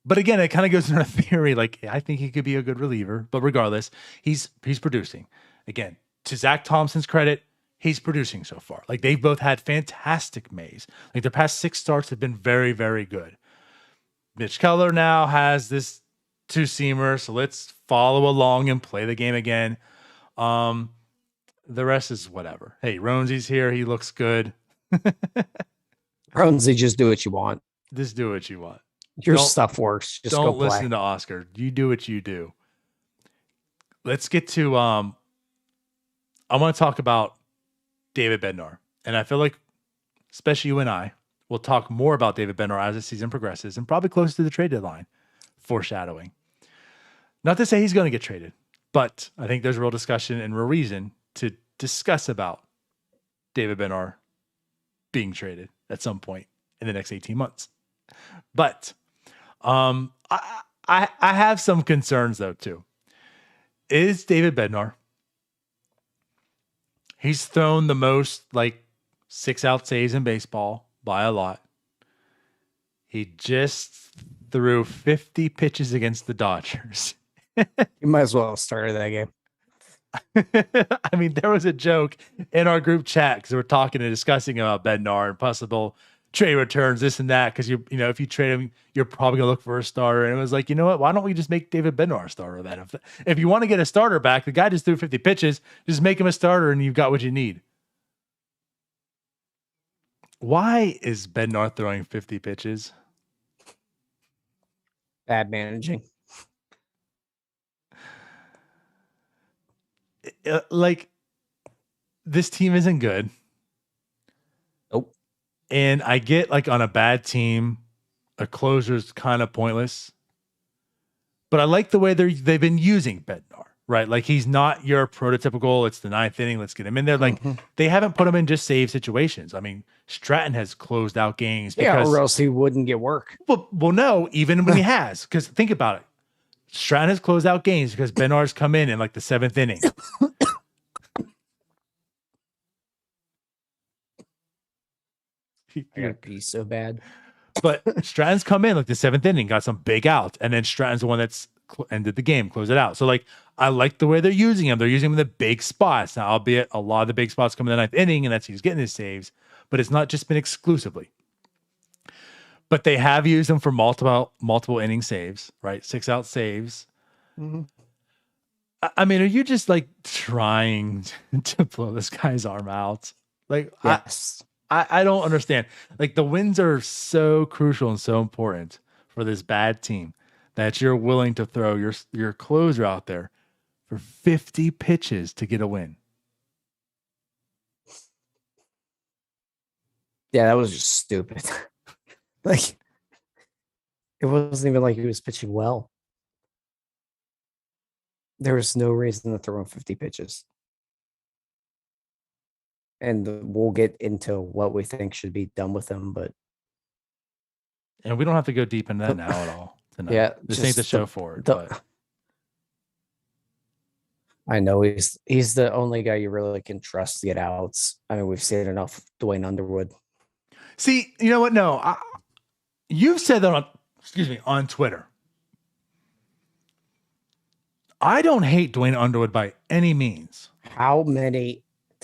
But again, it kind of goes into a theory. Like, I think he could be a good reliever, but regardless, he's producing. Again, to Zach Thompson's credit, he's producing so far. Like, they've both had fantastic Mays. Like, their past 6 starts have been very, very good. Mitch Keller now has this 2-seamer, so let's follow along and play the game again. The rest is whatever. Hey, Ronesy's here. He looks good. Ronesy, just do what you want. Just do what you want. Your stuff works. Just don't go play. Listen to Oscar. You do what you do. Let's get to I want to talk about David Bednar. And I feel like, especially you and I, will talk more about David Bednar as the season progresses and probably close to the trade deadline. Foreshadowing. Not to say he's going to get traded, but I think there's a real discussion and real reason to discuss about David Bednar being traded at some point in the next 18 months. But I have some concerns though too. Is David Bednar? He's thrown the most 6-out saves in baseball by a lot. He just threw 50 pitches against the Dodgers. You might as well have started that game. I mean, there was a joke in our group chat because we're talking and discussing about Bednar and possible trade returns, this and that. Because if you trade him, you're probably gonna look for a starter. And it was like, you know what? Why don't we just make David Bednar a starter then? If you want to get a starter back, the guy just threw 50 pitches. Just make him a starter, and you've got what you need. Why is Bednar throwing 50 pitches? Bad managing. This team isn't good. Nope. And I get on a bad team, a closer's kind of pointless. But I like the way they've been using Bednar, right? Like, he's not your prototypical, it's the 9th inning, let's get him in there. They haven't put him in just save situations. I mean, Stratton has closed out games because, or else he wouldn't get work. Well, no, even when he has. Because think about it. Stratton has closed out games because Bednar's come in the 7th inning. I gotta pee so bad. But Stratton's come in the 7th inning, got some big outs, and then Stratton's the one that's ended the game, close it out. So like I like the way they're using him. They're using him in the big spots. Now, albeit a lot of the big spots come in the ninth inning, and that's he's getting his saves, but it's not just been exclusively. But they have used him for multiple inning saves, right? 6-out saves. Mm-hmm. I mean, are you just like trying to blow this guy's arm out? Like, yes. I don't understand. Like the wins are so crucial and so important for this bad team that you're willing to throw your closer out there for 50 pitches to get a win. Yeah, that was just stupid. Like, it wasn't even like he was pitching well. There was no reason to throw him 50 pitches. And we'll get into what we think should be done with him, but. And we don't have to go deep into that now at all tonight. Yeah. This ain't the show for it. But. I know he's the only guy you really can trust to get outs. I mean, we've seen enough Dwayne Underwood. See, you know what? No, you've said that on Twitter. I don't hate Dwayne Underwood by any means. How many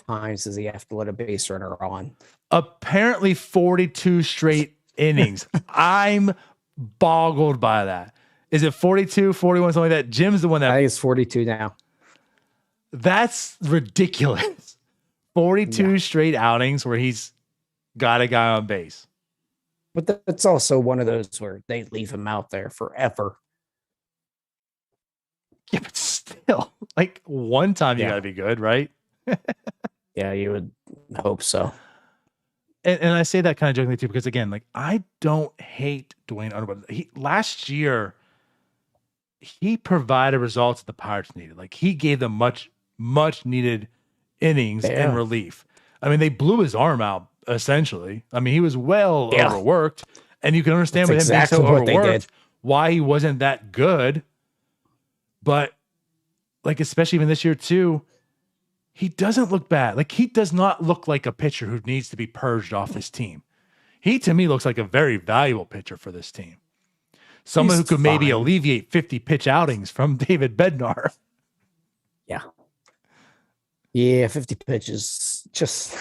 times does he have to let a base runner on? Apparently 42 straight innings. I'm boggled by that. Is it 42, 41, something like that? Jim's the one that... I think it's 42 now. That's ridiculous. 42 straight outings where he's got a guy on base. But that's also one of those where they leave him out there forever. Yeah, but still, like one time you got to be good, right? Yeah, you would hope so. And I say that kind of jokingly too, because again, like I don't hate Dwayne Underwood. Last year, he provided results that the Pirates needed. Like he gave them much needed innings in relief. I mean, they blew his arm out essentially. I mean, he was overworked, and you can understand with him being so overworked why he wasn't that good. But like, especially even this year too, he doesn't look bad. Like he does not look like a pitcher who needs to be purged off this team. He, to me, looks like a very valuable pitcher for this team. Someone who could maybe alleviate 50 pitch outings from David Bednar. Yeah. Yeah, 50 pitches, just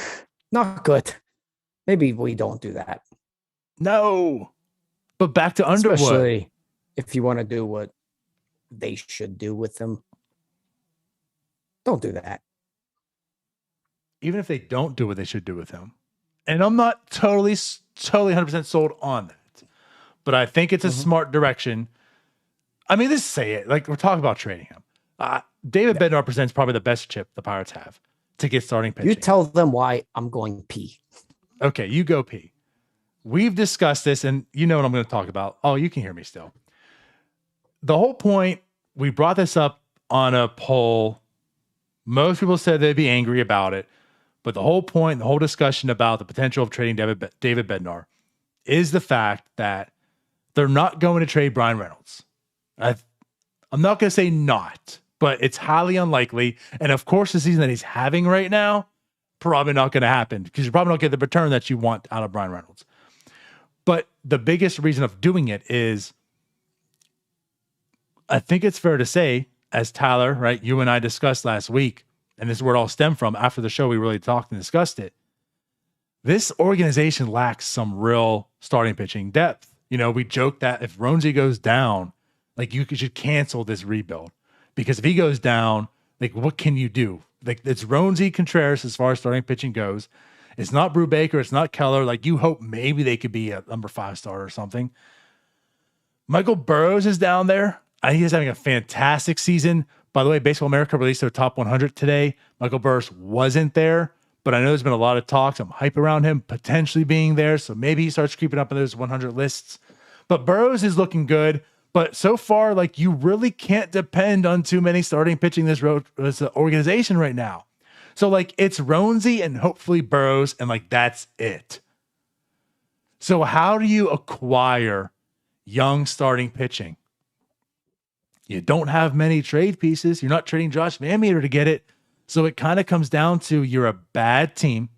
not good. Maybe we don't do that. No. But back to Underwood. Especially if you want to do what they should do with them. Don't do that. Even if they don't do what they should do with him. And I'm not totally 100% sold on that. But I think it's a smart direction. I mean, just say it. Like, we're talking about trading him. David Bednar presents probably the best chip the Pirates have to get starting pitching. You tell them why I'm going pee. Okay, you go pee. We've discussed this, and you know what I'm going to talk about. Oh, you can hear me still. The whole point, we brought this up on a poll. Most people said they'd be angry about it. But the whole point, the whole discussion about the potential of trading David Bednar is the fact that they're not going to trade Brian Reynolds. I'm not going to say not, but it's highly unlikely. And of course, the season that he's having right now, probably not going to happen because you're probably not getting the return that you want out of Brian Reynolds. But the biggest reason of doing it is, I think it's fair to say, as Tyler, right, you and I discussed last week, and this is where it all stemmed from. After the show, we really talked and discussed it. This organization lacks some real starting pitching depth. You know, we joked that if Roansy goes down, like you should cancel this rebuild because if he goes down, like what can you do? Like it's Roansy Contreras as far as starting pitching goes. It's not Brubaker. It's not Keller. Like you hope maybe they could be a number 5 starter or something. Michael Burrows is down there. He is having a fantastic season. By the way, Baseball America released their top 100 today. Michael Burrows wasn't there, but I know there's been a lot of talk, some hype around him potentially being there. So maybe he starts creeping up in those 100 lists. But Burrows is looking good. But so far, like you really can't depend on too many starting pitching this organization right now. So like it's Roansy and hopefully Burrows, and like that's it. So how do you acquire young starting pitching? You don't have many trade pieces. You're not trading Josh VanMeter to get it. So it kind of comes down to you're a bad team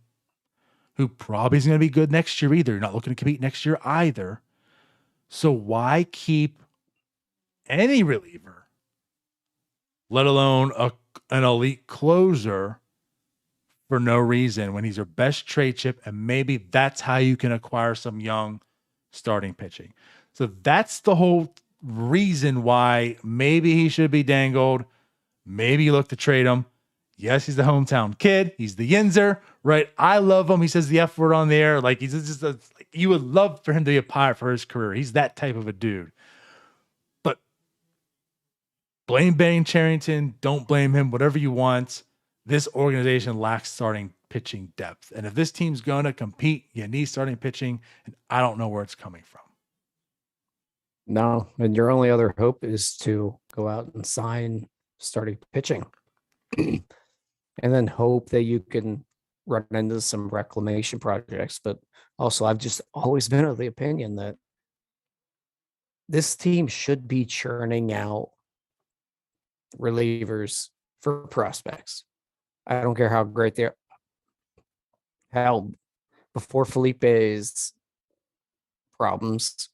who probably isn't going to be good next year either. You're not looking to compete next year either. So why keep any reliever let alone an elite closer for no reason when he's your best trade chip. And maybe that's how you can acquire some young starting pitching. So that's the whole reason why maybe he should be dangled. Maybe you look to trade him. Yes, he's the hometown kid. He's the Yinzer, right? I love him. He says the F word on the air. Like, he's just you would love for him to be a Pirate for his career. He's that type of a dude. But blame Ben Cherington. Don't blame him. Whatever you want. This organization lacks starting pitching depth. And if this team's going to compete, you need starting pitching. And I don't know where it's coming from. No. And your only other hope is to go out and sign starting pitching. And then hope that you can run into some reclamation projects. But also, I've just always been of the opinion that this team should be churning out relievers for prospects. I don't care how great they're. Hell, before Felipe's problems,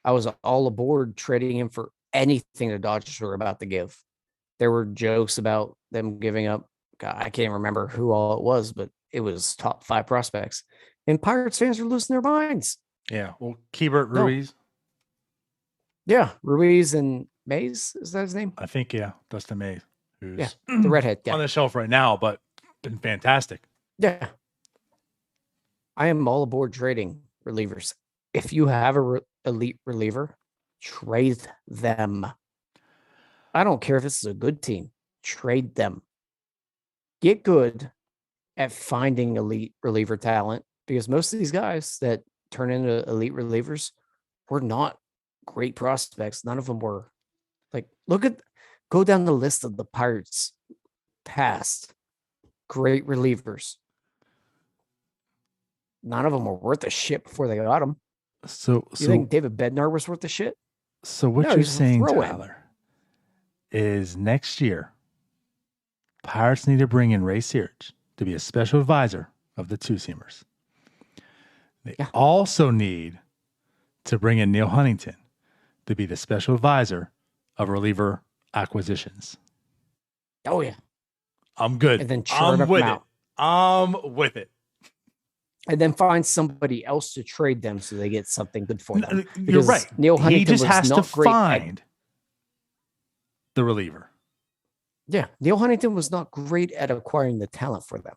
I was all aboard trading him for anything the Dodgers were about to give. There were jokes about them giving up. God, I can't remember who all it was, but it was top 5 prospects. And Pirates fans are losing their minds. Yeah. Well, Keibert Ruiz. Yeah. Ruiz and Mays. Is that his name? I think, yeah. Dustin Mays. Who's the redhead guy. On the shelf right now, but been fantastic. Yeah. I am all aboard trading relievers. If you have a elite reliever, trade them. I don't care if this is a good team. Trade them. Get good at finding elite reliever talent, because most of these guys that turn into elite relievers were not great prospects. None of them were. Like, go down the list of the Pirates past great relievers. None of them were worth a shit before they got them. So you think David Bednar was worth a shit? So what you're saying, Tyler, is next year, Pirates need to bring in Ray Search to be a special advisor of the two-seamers. They also need to bring in Neil Huntington to be the special advisor of reliever acquisitions. Oh, yeah. I'm good. And then I'm with it. I'm with it. And then find somebody else to trade them so they get something good for them. You're right. Neil Huntington he just was has not to great find the reliever. Yeah. Neil Huntington was not great at acquiring the talent for them.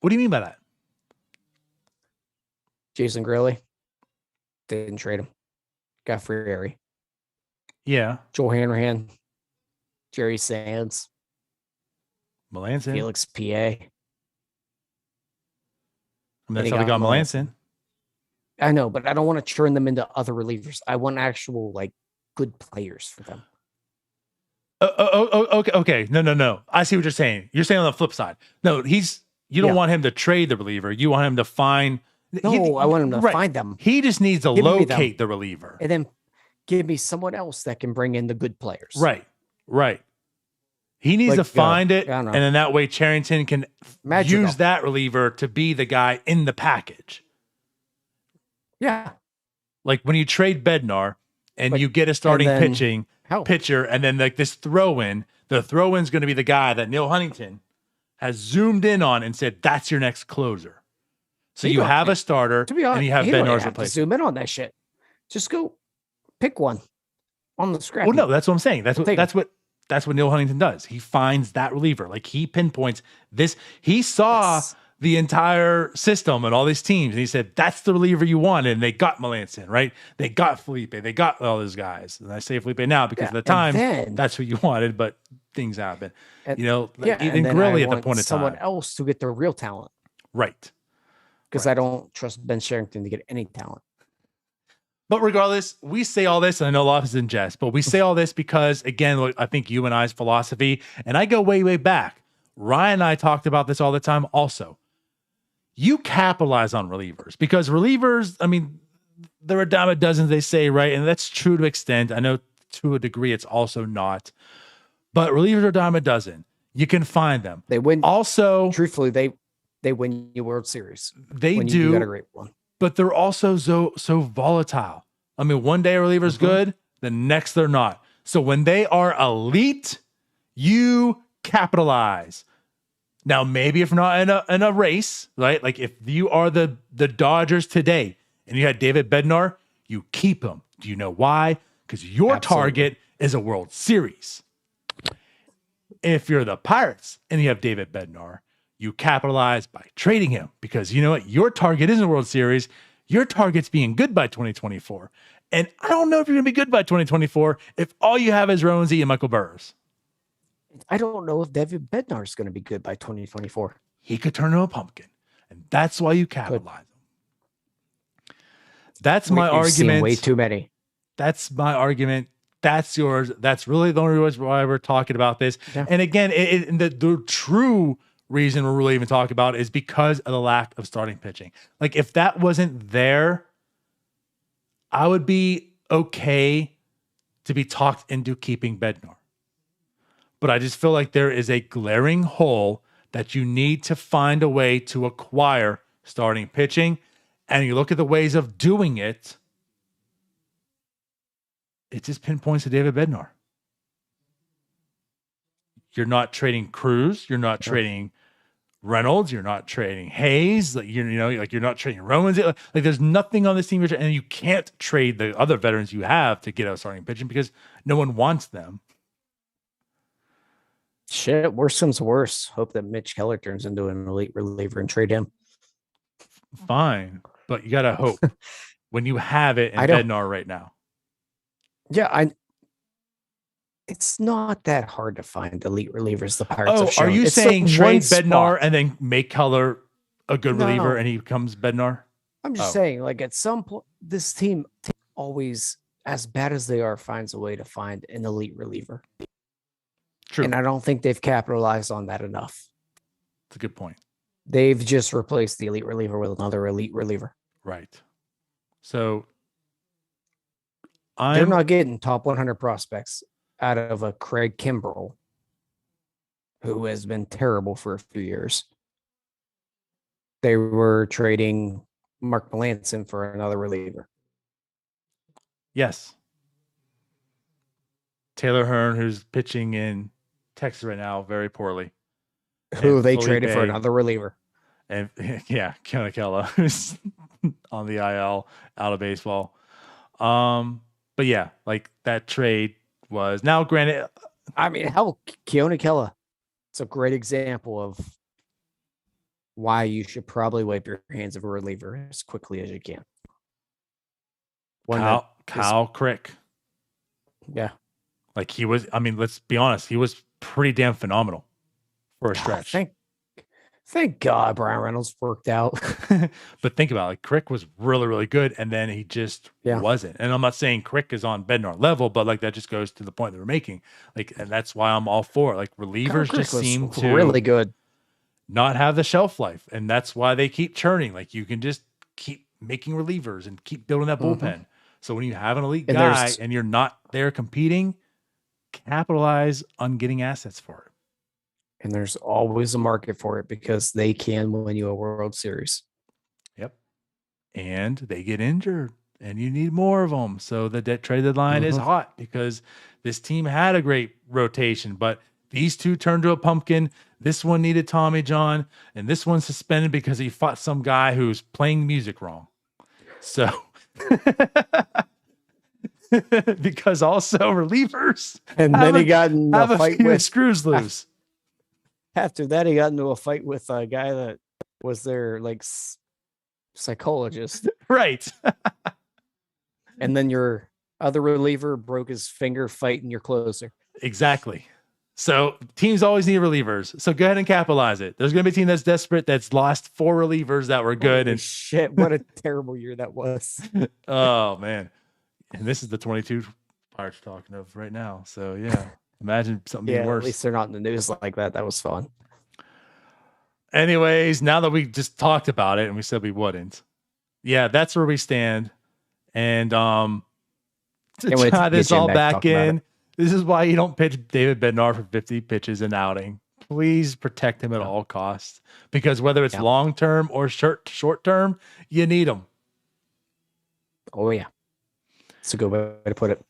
What do you mean by that? Jason Grilly. Didn't trade him. Got Frieri. Yeah. Joel Hanrahan. Jerry Sands. Melanson. Felix PA. That's how they got Melanson. I know, but I don't want to turn them into other relievers. I want actual, good players for them. Okay. No. I see what you're saying. You're saying on the flip side. No, you don't want him to trade the reliever. You want him to find. No, I want him to find them. He just needs to locate the reliever. And then give me someone else that can bring in the good players. Right. He needs to find it, and then that way Cherington can use that reliever to be the guy in the package. Yeah. Like when you trade Bednar and you get a starting pitcher, and then this throw-in, the throw-in's going to be the guy that Neil Huntington has zoomed in on and said, that's your next closer. So you have a starter, to be honest, and you have Bednar's replacement. Zoom in on that shit. Just go pick one on the scrap. Well, no, that's what I'm saying. That's what Neil Huntington does. He finds that reliever. Like he pinpoints this. He saw the entire system and all these teams, and he said, that's the reliever you want. And they got Melanson, right? They got Felipe. They got all those guys. And I say Felipe now because at the time, that's who you wanted, but things happen. Even Grilly at the point of time. Someone else to get the real talent. Right. Because I don't trust Ben Cherington to get any talent. But regardless, we say all this, and I know a lot of this is in jest, but we say all this because, again, I think you and I's philosophy, and I go way, way back. Ryan and I talked about this all the time also. You capitalize on relievers because relievers, they're a dime a dozen, they say, right? And that's true to an extent. I know to a degree it's also not. But relievers are a dime a dozen. You can find them. They win. Also, truthfully, they win your World Series. They do. You got a great one. But they're also so volatile. One day a reliever's good, the next they're not. So when they are elite, you capitalize. Now, maybe if not in a race, right? Like if you are the Dodgers today and you had David Bednar, you keep him. Do you know why? Because your target is a World Series. If you're the Pirates and you have David Bednar, you capitalize by trading him because you know what? Your target isn't a World Series. Your target's being good by 2024. And I don't know if you're going to be good by 2024 if all you have is Roansy and Michael Burrs. I don't know if David Bednar is going to be good by 2024. He could turn into a pumpkin, and that's why you capitalize him. That's my argument. Way too many. That's my argument. That's yours. That's really the only reason why we're talking about this. Yeah. And again, the true reason we're really even talking about it is because of the lack of starting pitching. Like if that wasn't there, I would be okay to be talked into keeping Bednar. But I just feel like there is a glaring hole that you need to find a way to acquire starting pitching. And you look at the ways of doing it, it just pinpoints to David Bednar. You're not trading Cruz. You're not trading Reynolds. You're not trading Hayes. Like you're not trading Romans. Like there's nothing on this team, and you can't trade the other veterans you have to get out starting pitching because no one wants them. Shit, worse comes worse. Hope that Mitch Keller turns into an elite reliever and trade him. Fine, but you gotta hope when you have it in Bednar right now. Yeah, it's not that hard to find elite relievers. The Pirates. Oh, are you saying trade Bednar and then make Keller a good reliever and he becomes Bednar? I'm just saying, like at some point, this team always, as bad as they are, finds a way to find an elite reliever. True. And I don't think they've capitalized on that enough. That's a good point. They've just replaced the elite reliever with another elite reliever. Right. So they're not getting top 100 prospects out of a Craig Kimbrell, who has been terrible for a few years. They were trading Mark Melanson for another reliever. Yes. Taylor Hearn, who's pitching in Texas right now very poorly. Who they traded for another reliever. And yeah, Keller, who's on the IL, out of baseball. But yeah, like that trade was now granted. I mean, hell, Keone Kela. It's a great example of why you should probably wipe your hands of a reliever as quickly as you can. Kyle Crick. Yeah. Like he was, I mean, let's be honest, he was pretty damn phenomenal for a stretch. Thank God Brian Reynolds worked out. But think about it, like Crick was really, really good, and then he just wasn't. And I'm not saying Crick is on Bednar level, but like that just goes to the point that we're making. Like, and that's why I'm all for it. Like relievers just seem to really good, not have the shelf life, and that's why they keep churning. Like you can just keep making relievers and keep building that bullpen. Mm-hmm. So when you have an elite guy and you're not there competing, capitalize on getting assets for it. And there's always a market for it because they can win you a World Series. Yep. And they get injured and you need more of them. So the trade deadline is hot because this team had a great rotation, but these two turned to a pumpkin. This one needed Tommy John, and this one's suspended because he fought some guy who's playing music wrong. So because also relievers. And then he got in a fight with screws loose. After that, he got into a fight with a guy that was their like psychologist. Right. And then your other reliever broke his finger fighting your closer. Exactly. So teams always need relievers. So go ahead and capitalize it. There's going to be a team that's desperate that's lost 4 relievers that were good. Holy shit, what a terrible year that was. Oh, man. And this is the 22 Pirates talking of right now. So, yeah. Imagine something being worse. At least they're not in the news like that. That was fun. Anyways, now that we just talked about it and we said we wouldn't. Yeah, that's where we stand. And to tie this all back in, this is why you don't pitch David Bednar for 50 pitches an outing. Please protect him at all costs. Because whether it's long-term or short-term, you need him. Oh, yeah. It's a good way to put it.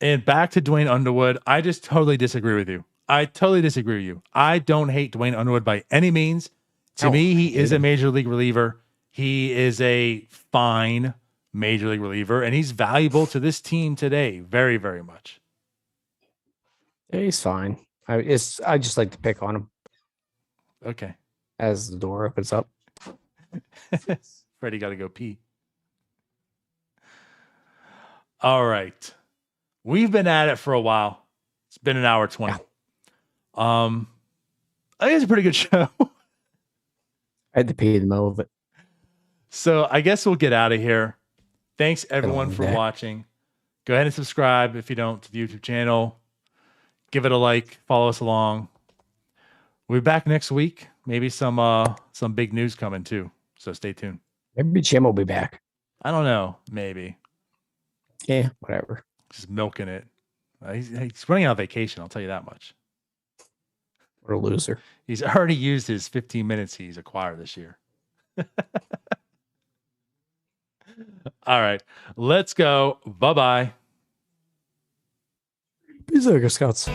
And back to Dwayne Underwood. I just totally disagree with you. I don't hate Dwayne Underwood by any means. To me, he is a major league reliever. He is a fine major league reliever, and he's valuable to this team today. Very, very much. Yeah, he's fine. I just like to pick on him. Okay. As the door opens up. Freddie got to go pee. All right. We've been at it for a while. It's been an hour 20. Yeah. I think it's a pretty good show. I had to pee in the middle of it. So I guess we'll get out of here. Thanks everyone for watching. Go ahead and subscribe if you don't to the YouTube channel. Give it a like. Follow us along. We'll be back next week. Maybe some big news coming too. So stay tuned. Maybe Jim will be back. I don't know. Maybe. Yeah, whatever. Just milking it. He's running out of vacation. I'll tell you that much. What a loser. He's already used his 15 minutes he's acquired this year. All right. Let's go. Bye-bye. Pittsburgh Scouts.